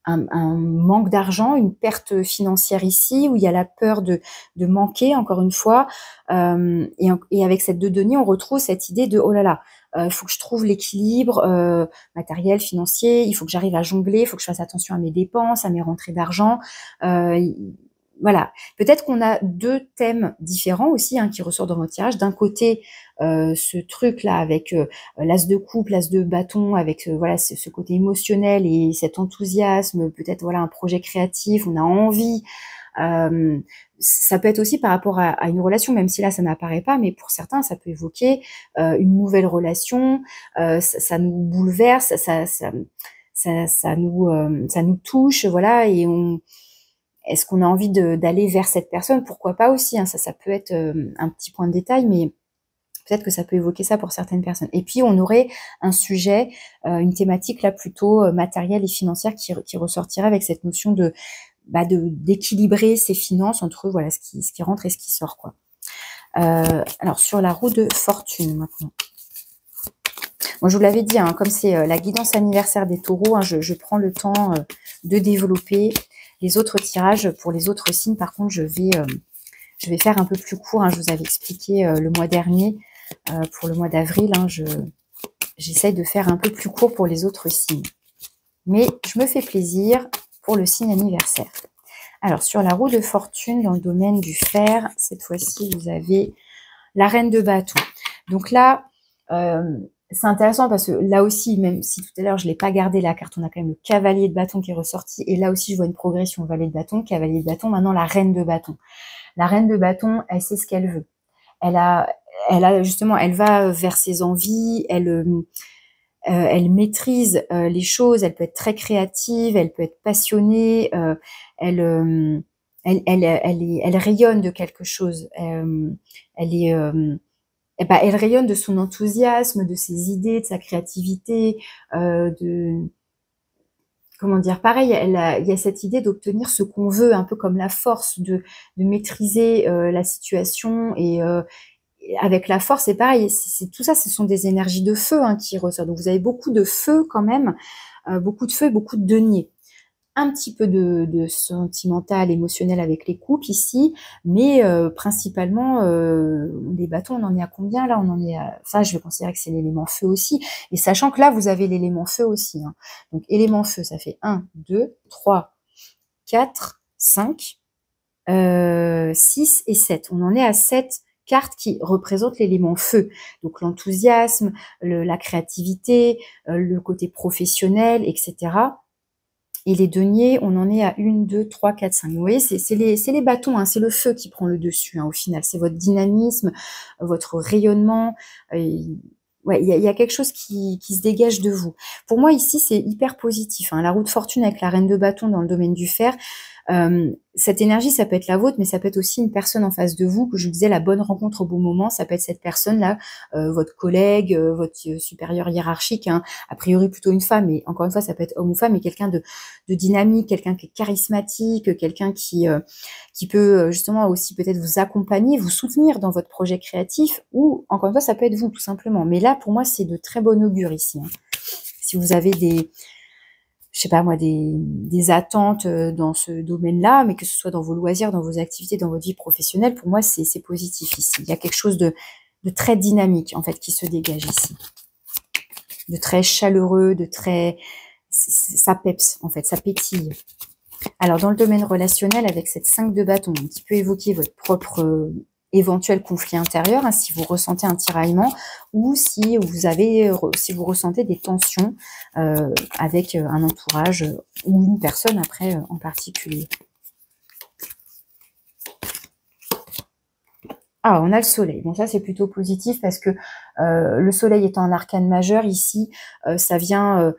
un manque d'argent, une perte financière ici, où il y a la peur de manquer, encore une fois. Et avec cette 2 deniers, on retrouve cette idée de « oh là là, il faut que je trouve l'équilibre matériel, financier, il faut que j'arrive à jongler, il faut que je fasse attention à mes dépenses, à mes rentrées d'argent. Voilà, peut-être qu'on a 2 thèmes différents aussi qui ressortent dans votre tirage. D'un côté, ce truc-là avec l'as de coupe, l'as de bâton, avec voilà ce côté émotionnel et cet enthousiasme, peut-être voilà un projet créatif, on a envie. Ça peut être aussi par rapport à une relation, même si là ça n'apparaît pas, mais pour certains ça peut évoquer une nouvelle relation, ça nous bouleverse, ça nous touche, voilà, et est-ce qu'on a envie d'aller vers cette personne? Pourquoi pas aussi, ça peut être un petit point de détail, mais peut-être que ça peut évoquer ça pour certaines personnes. Et puis, on aurait un sujet, une thématique là plutôt matérielle et financière qui ressortirait avec cette notion d'équilibrer ses finances entre voilà ce qui rentre et ce qui sort, quoi. Alors, sur la roue de fortune, maintenant. Moi, je vous l'avais dit, comme c'est la guidance anniversaire des taureaux, je prends le temps de développer. Les autres tirages pour les autres signes, par contre, je vais faire un peu plus court. Je vous avais expliqué le mois dernier, pour le mois d'avril, j'essaye de faire un peu plus court pour les autres signes. Mais je me fais plaisir pour le signe anniversaire. Alors, sur la roue de fortune, dans le domaine du fer, cette fois-ci, vous avez la reine de bâton. Donc là, c'est intéressant parce que là aussi, même si tout à l'heure je l'ai pas gardé la carte, on a quand même le cavalier de bâton qui est ressorti. Et là aussi, je vois une progression, valet de bâton, cavalier de bâton, maintenant la reine de bâton. La reine de bâton, elle sait ce qu'elle veut. Elle a justement, elle va vers ses envies, elle maîtrise les choses, elle peut être très créative, elle peut être passionnée, elle rayonne de quelque chose. Elle rayonne de son enthousiasme, de ses idées, de sa créativité, comment dire, pareil, il y a cette idée d'obtenir ce qu'on veut, un peu comme la force de maîtriser la situation avec la force, c'est pareil, tout ça, ce sont des énergies de feu hein, qui ressortent. Donc vous avez beaucoup de feu quand même, beaucoup de feu et beaucoup de denier. Un petit peu de sentimental, émotionnel avec les couples ici, mais principalement les bâtons, on en est à combien là? On en est à... Ça, je vais considérer que c'est l'élément feu aussi. Et sachant que là, vous avez l'élément feu aussi. Hein. Donc élément feu, ça fait 1, 2, 3, 4, 5, 6 et 7. On en est à 7 cartes qui représentent l'élément feu. Donc l'enthousiasme, la créativité, le côté professionnel, etc. Et les deniers, on en est à 1, 2, 3, 4, 5. Vous voyez, c'est les bâtons, hein, c'est le feu qui prend le dessus hein, au final. C'est votre dynamisme, votre rayonnement. Ouais, il y a quelque chose qui se dégage de vous. Pour moi, ici, c'est hyper positif. Hein. La roue de fortune avec la reine de bâton dans le domaine du fer, cette énergie, ça peut être la vôtre, mais ça peut être aussi une personne en face de vous, que je vous disais, la bonne rencontre au bon moment, ça peut être cette personne-là, votre collègue, votre supérieur hiérarchique, hein, a priori plutôt une femme, mais encore une fois, ça peut être homme ou femme, mais quelqu'un de dynamique, quelqu'un qui est charismatique, quelqu'un qui peut justement aussi peut-être vous accompagner, vous soutenir dans votre projet créatif, ou encore une fois, ça peut être vous tout simplement. Mais là, pour moi, c'est de très bon augure ici. Hein. Si vous avez je sais pas moi, des attentes dans ce domaine-là, mais que ce soit dans vos loisirs, dans vos activités, dans votre vie professionnelle, pour moi, c'est positif ici. Il y a quelque chose de très dynamique, en fait, qui se dégage ici. De très chaleureux, de très... Ça peps, en fait, ça pétille. Alors, dans le domaine relationnel, avec cette 5 de bâton, qui peut évoquer votre propre éventuel conflit intérieur, hein, si vous ressentez un tiraillement ou si vous ressentez des tensions avec un entourage ou une personne après en particulier. Ah, on a le soleil. Bon, ça, c'est plutôt positif parce que le soleil étant un arcane majeur, ici, ça vient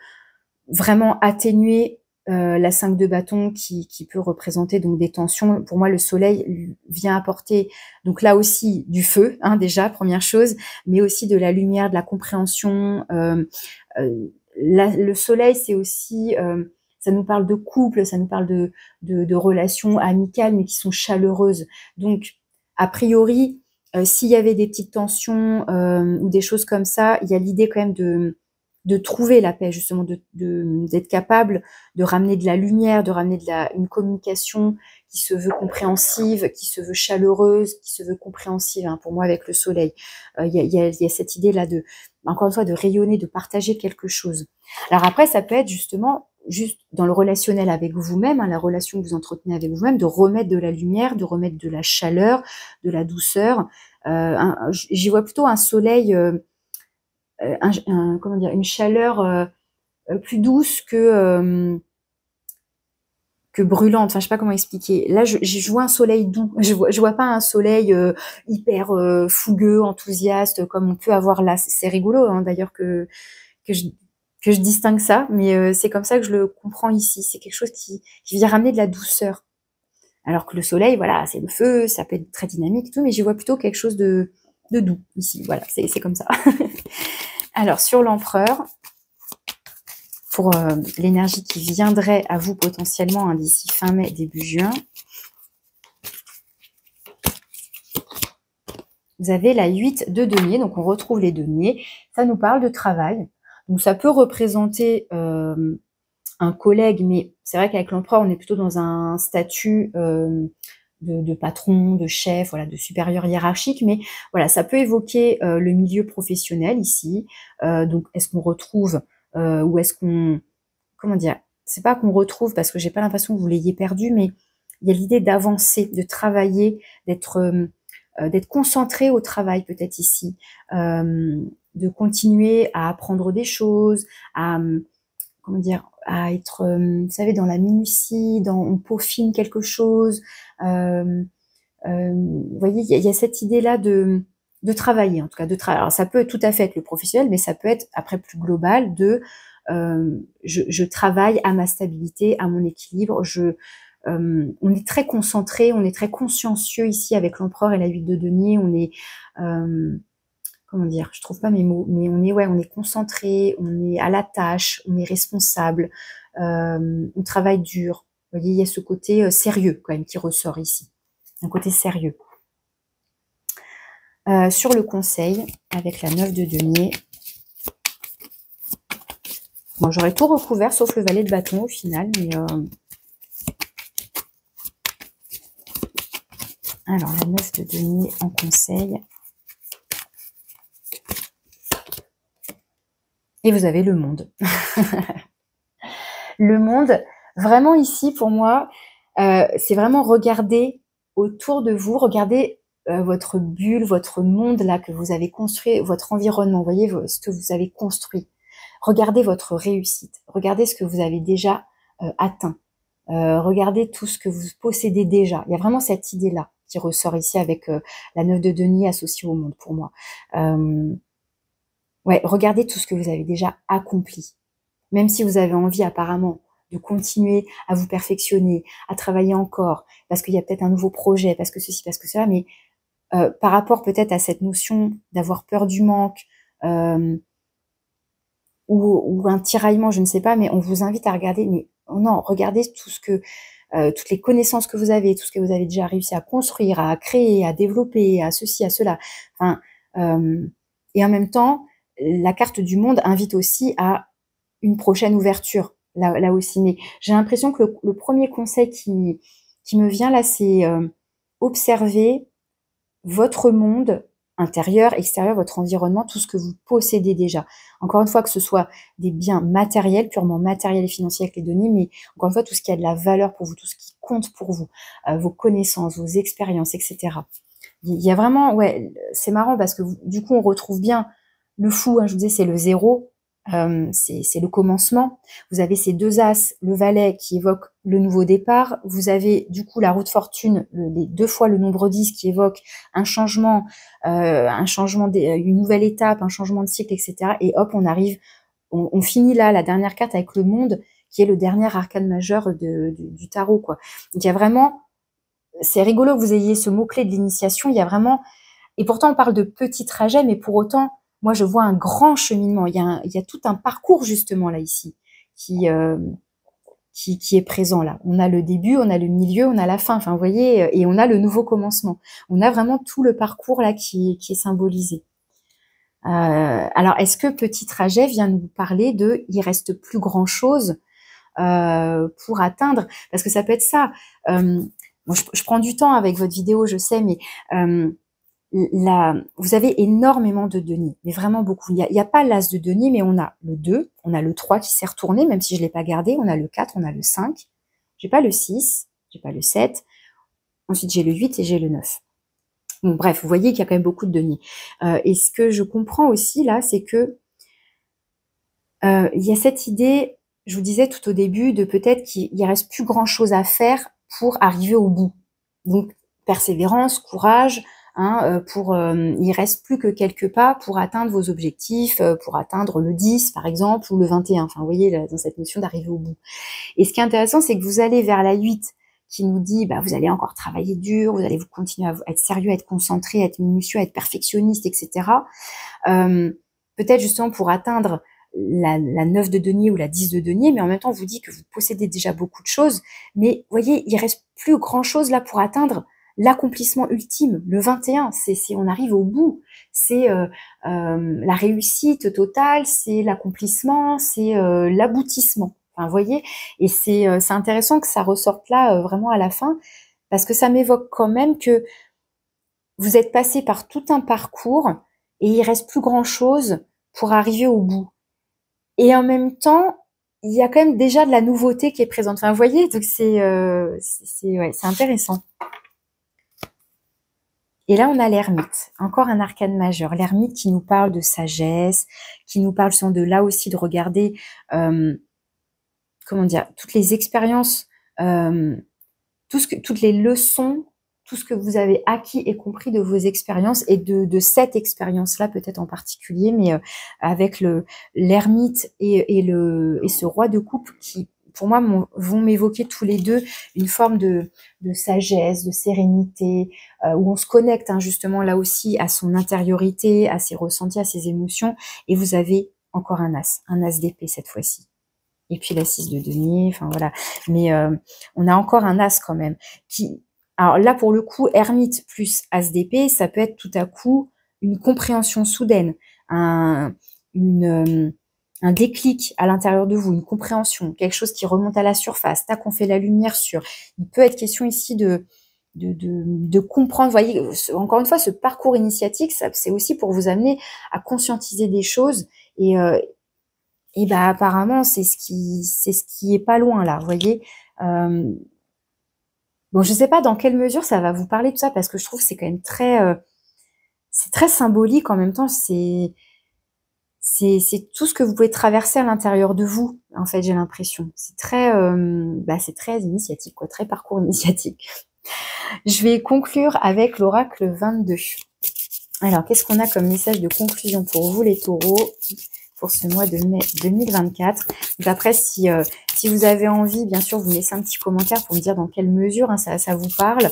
vraiment atténuer la 5 de bâton qui peut représenter donc des tensions. Pour moi, le soleil vient apporter donc là aussi du feu, hein, déjà, première chose, mais aussi de la lumière, de la compréhension. Le soleil, c'est aussi... ça nous parle de couple, ça nous parle de relations amicales, mais qui sont chaleureuses. Donc, a priori, s'il y avait des petites tensions ou des choses comme ça, il y a l'idée quand même de trouver la paix, justement, d'être capable de ramener de la lumière, de ramener une communication qui se veut compréhensive, qui se veut chaleureuse, qui se veut compréhensive, hein, pour moi, avec le soleil. Il y a cette idée-là encore une fois, de rayonner, de partager quelque chose. Alors après, ça peut être justement, juste dans le relationnel avec vous-même, hein, la relation que vous entretenez avec vous-même, de remettre de la lumière, de remettre de la chaleur, de la douceur. J'y vois plutôt un soleil... comment dire, une chaleur plus douce que brûlante. Enfin, je sais pas comment expliquer. Là, je vois un soleil doux. Je vois pas un soleil hyper fougueux, enthousiaste comme on peut avoir là. C'est rigolo, hein, d'ailleurs que je distingue ça, mais c'est comme ça que je le comprends ici. C'est quelque chose qui vient ramener de la douceur. Alors que le soleil, voilà, c'est le feu, ça peut être très dynamique et tout, mais j'y vois plutôt quelque chose de doux ici. Voilà, c'est comme ça. Alors, sur l'empereur, pour l'énergie qui viendrait à vous potentiellement hein, d'ici fin mai, début juin, vous avez la 8 de denier, donc on retrouve les deniers. Ça nous parle de travail. Donc, ça peut représenter un collègue, mais c'est vrai qu'avec l'empereur, on est plutôt dans un statut de patron, de chef, voilà, de supérieur hiérarchique, mais voilà, ça peut évoquer le milieu professionnel ici. Donc, est-ce qu'on retrouve ou est-ce qu'on, comment dire, c'est pas qu'on retrouve parce que j'ai pas l'impression que vous l'ayez perdu, mais il y a l'idée d'avancer, de travailler, d'être concentré au travail peut-être ici, de continuer à apprendre des choses, à comment dire, à être, vous savez, dans la minutie, on peaufine quelque chose. Vous voyez, il y a cette idée-là de travailler, en tout cas, alors ça peut tout à fait être le professionnel, mais ça peut être après plus global je travaille à ma stabilité, à mon équilibre. On est très concentré, on est très consciencieux ici avec l'empereur et la 8 de denier. On est comment dire, je trouve pas mes mots, mais on est concentré, on est à la tâche, on est responsable, on travaille dur. Vous voyez, il y a ce côté sérieux quand même qui ressort ici, un côté sérieux. Sur le conseil, avec la 9 de denier. Bon, j'aurais tout recouvert, sauf le valet de bâton au final, mais... Alors, la 9 de denier en conseil. Et vous avez le monde. Le monde, vraiment ici, pour moi, c'est vraiment regarder autour de vous, regarder votre bulle, votre monde là que vous avez construit, votre environnement, vous voyez ce que vous avez construit. Regardez votre réussite, regardez ce que vous avez déjà atteint, regardez tout ce que vous possédez déjà. Il y a vraiment cette idée-là qui ressort ici avec la 9 de denier associée au monde pour moi. Ouais, regardez tout ce que vous avez déjà accompli. Même si vous avez envie apparemment de continuer à vous perfectionner, à travailler encore, parce qu'il y a peut-être un nouveau projet, parce que ceci, parce que cela, mais par rapport peut-être à cette notion d'avoir peur du manque, ou un tiraillement, je ne sais pas, mais on vous invite à regarder, mais non, regardez tout ce que, toutes les connaissances que vous avez, tout ce que vous avez déjà réussi à construire, à créer, à développer, à ceci, à cela. Enfin, et en même temps, la carte du monde invite aussi à une prochaine ouverture, là aussi. Mais j'ai l'impression que le premier conseil qui me vient là, c'est observer votre monde intérieur, extérieur, votre environnement, tout ce que vous possédez déjà. Encore une fois, que ce soit des biens matériels, purement matériels et financiers avec les deniers, mais encore une fois, tout ce qui a de la valeur pour vous, tout ce qui compte pour vous, vos connaissances, vos expériences, etc. Il y a vraiment, ouais, c'est marrant parce que du coup, on retrouve bien le fou, hein, je vous disais, c'est le zéro, c'est le commencement. Vous avez ces deux as, le valet qui évoque le nouveau départ. Vous avez du coup la roue de fortune, les 2 fois le nombre 10 qui évoque un changement, une nouvelle étape, un changement de cycle, etc. Et hop, on arrive, on finit là, la dernière carte avec le monde, qui est le dernier arcane majeur du tarot, quoi. Donc il y a vraiment, c'est rigolo que vous ayez ce mot-clé de l'initiation, il y a vraiment, et pourtant on parle de petits trajets, mais pour autant, moi je vois un grand cheminement, il y a tout un parcours justement là ici, qui est présent là. On a le début, on a le milieu, on a la fin, enfin vous voyez, et on a le nouveau commencement. On a vraiment tout le parcours là qui est symbolisé. Alors est-ce que petit trajet vient nous parler de, il reste plus grand chose pour atteindre, parce que ça peut être ça. Bon, je prends du temps avec votre vidéo, je sais, mais vous avez énormément de deniers, mais vraiment beaucoup. Il y a pas l'as de denier, mais on a le 2, on a le 3 qui s'est retourné, même si je ne l'ai pas gardé, on a le 4, on a le 5, j'ai pas le 6, j'ai pas le 7, ensuite j'ai le 8 et j'ai le 9. Bon, bref, vous voyez qu'il y a quand même beaucoup de deniers. Et ce que je comprends aussi là, c'est que il y a cette idée, je vous disais tout au début, de peut-être qu'il reste plus grand-chose à faire pour arriver au bout. Donc, persévérance, courage, hein, il reste plus que quelques pas pour atteindre vos objectifs, pour atteindre le 10 par exemple, ou le 21. Enfin, vous voyez, là, dans cette notion d'arriver au bout. Et ce qui est intéressant, c'est que vous allez vers la 8, qui nous dit, bah, vous allez encore travailler dur, vous allez vous continuer à être sérieux, à être concentré, à être minutieux, à être perfectionniste, etc. Peut-être justement pour atteindre la 9 de denier ou la 10 de denier, mais en même temps, on vous dit que vous possédez déjà beaucoup de choses. Mais vous voyez, il reste plus grand-chose là pour atteindre l'accomplissement ultime, le 21. On arrive au bout. C'est la réussite totale, c'est l'accomplissement, c'est l'aboutissement. Enfin, vous voyez, et c'est intéressant que ça ressorte là vraiment à la fin, parce que ça m'évoque quand même que vous êtes passé par tout un parcours et il reste plus grand-chose pour arriver au bout. Et en même temps, il y a quand même déjà de la nouveauté qui est présente. Enfin, vous voyez, donc ouais, c'est intéressant. Et là, on a l'ermite, encore un arcane majeur. L'ermite qui nous parle de sagesse, qui nous parle de là aussi de regarder, comment dire, toutes les expériences, toutes les leçons, tout ce que vous avez acquis et compris de vos expériences et de cette expérience-là peut-être en particulier, mais avec l'ermite et ce roi de coupe qui, pour moi, vont m'évoquer tous les deux une forme de sagesse, de sérénité, où on se connecte hein, justement là aussi à son intériorité, à ses ressentis, à ses émotions. Et vous avez encore un as d'épée cette fois-ci. Et puis la 6 de denier, enfin voilà. Mais on a encore un as quand même. Alors là, pour le coup, ermite plus as d'épée, ça peut être tout à coup une compréhension soudaine, un déclic à l'intérieur de vous, une compréhension, quelque chose qui remonte à la surface. Tac, on fait la lumière sur. Il peut être question ici de comprendre. Vous voyez, encore une fois, ce parcours initiatique, c'est aussi pour vous amener à conscientiser des choses. Et bah apparemment, c'est ce qui est pas loin là. Vous voyez. Bon, je sais pas dans quelle mesure ça va vous parler de ça, parce que je trouve que c'est quand même c'est très symbolique en même temps. C'est tout ce que vous pouvez traverser à l'intérieur de vous, en fait, j'ai l'impression. C'est très initiatique, quoi, très parcours initiatique. Je vais conclure avec l'oracle 22. Alors, qu'est-ce qu'on a comme message de conclusion pour vous, les taureaux, pour ce mois de mai 2024? Donc après, si vous avez envie, bien sûr, vous laissez un petit commentaire pour me dire dans quelle mesure ça vous parle.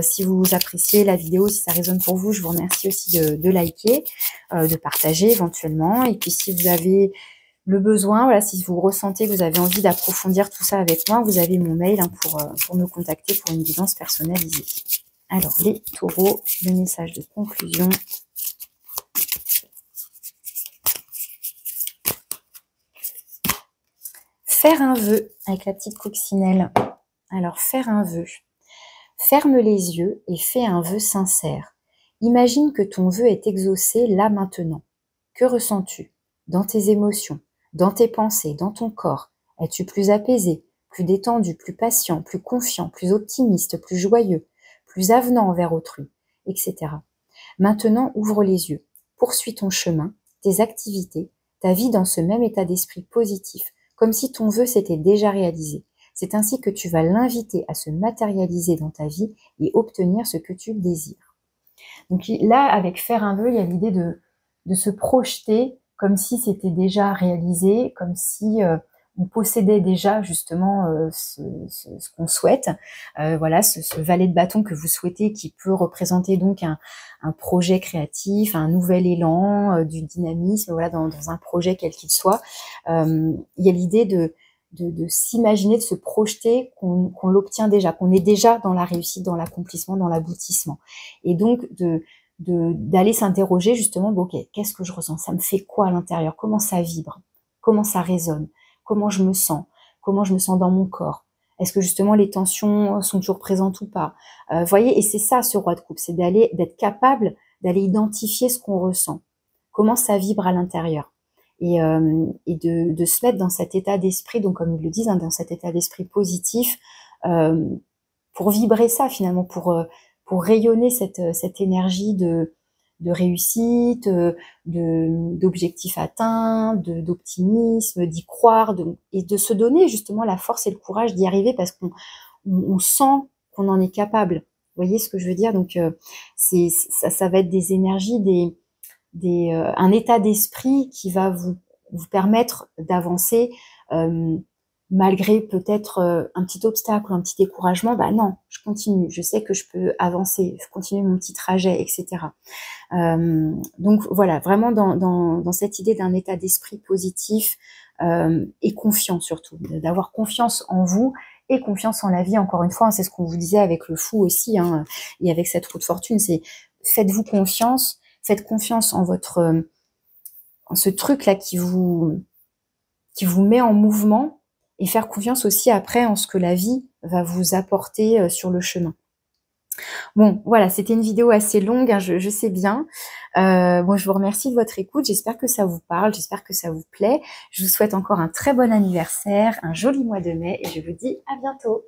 Si vous appréciez la vidéo, si ça résonne pour vous, je vous remercie aussi de liker, de partager éventuellement. Et puis si vous avez le besoin, voilà, si vous ressentez que vous avez envie d'approfondir tout ça avec moi, vous avez mon mail pour me contacter pour une guidance personnalisée. Alors les taureaux, le message de conclusion. Faire un vœu avec la petite coccinelle. Alors faire un vœu. Ferme les yeux et fais un vœu sincère. Imagine que ton vœu est exaucé là maintenant. Que ressens-tu? Dans tes émotions, dans tes pensées, dans ton corps, es-tu plus apaisé, plus détendu, plus patient, plus confiant, plus optimiste, plus joyeux, plus avenant envers autrui, etc. Maintenant, ouvre les yeux. Poursuis ton chemin, tes activités, ta vie dans ce même état d'esprit positif, comme si ton vœu s'était déjà réalisé. C'est ainsi que tu vas l'inviter à se matérialiser dans ta vie et obtenir ce que tu désires. Donc là, avec faire un vœu, il y a l'idée de se projeter comme si c'était déjà réalisé, comme si on possédait déjà justement ce qu'on souhaite. Voilà, ce valet de bâton que vous souhaitez, qui peut représenter donc un projet créatif, un nouvel élan, du dynamisme, voilà, dans un projet quel qu'il soit. Il y a l'idée de s'imaginer, de se projeter qu'on l'obtient déjà, qu'on est déjà dans la réussite, dans l'accomplissement, dans l'aboutissement. Et donc d'aller s'interroger justement, bon, ok, qu'est-ce que je ressens? Ça me fait quoi à l'intérieur? Comment ça vibre? Comment ça résonne? Comment je me sens? Comment je me sens dans mon corps? Est-ce que justement les tensions sont toujours présentes ou pas? Vous voyez, et c'est ça ce roi de coupe, c'est d'être capable d'aller identifier ce qu'on ressent. Comment ça vibre à l'intérieur? Et de se mettre dans cet état d'esprit, donc comme ils le disent, dans cet état d'esprit positif, pour vibrer ça finalement, pour rayonner cette énergie de réussite, d'objectifs atteints, d'optimisme, d'y croire, et de se donner justement la force et le courage d'y arriver, parce qu'on sent qu'on en est capable. Vous voyez ce que je veux dire? Donc ça va être des énergies, un état d'esprit qui va vous permettre d'avancer malgré peut-être un petit obstacle, un petit découragement. Bah non, je continue, je sais que je peux avancer, je continue mon petit trajet, etc. Donc voilà, vraiment dans cette idée d'un état d'esprit positif et confiant surtout, d'avoir confiance en vous et confiance en la vie. Encore une fois, c'est ce qu'on vous disait avec le fou aussi, et avec cette roue de fortune, c'est faites-vous confiance. Faites confiance en en ce truc-là qui vous met en mouvement, et faire confiance aussi après en ce que la vie va vous apporter sur le chemin. Bon, voilà, c'était une vidéo assez longue, je sais bien. Bon, je vous remercie de votre écoute. J'espère que ça vous parle, j'espère que ça vous plaît. Je vous souhaite encore un très bon anniversaire, un joli mois de mai, et je vous dis à bientôt.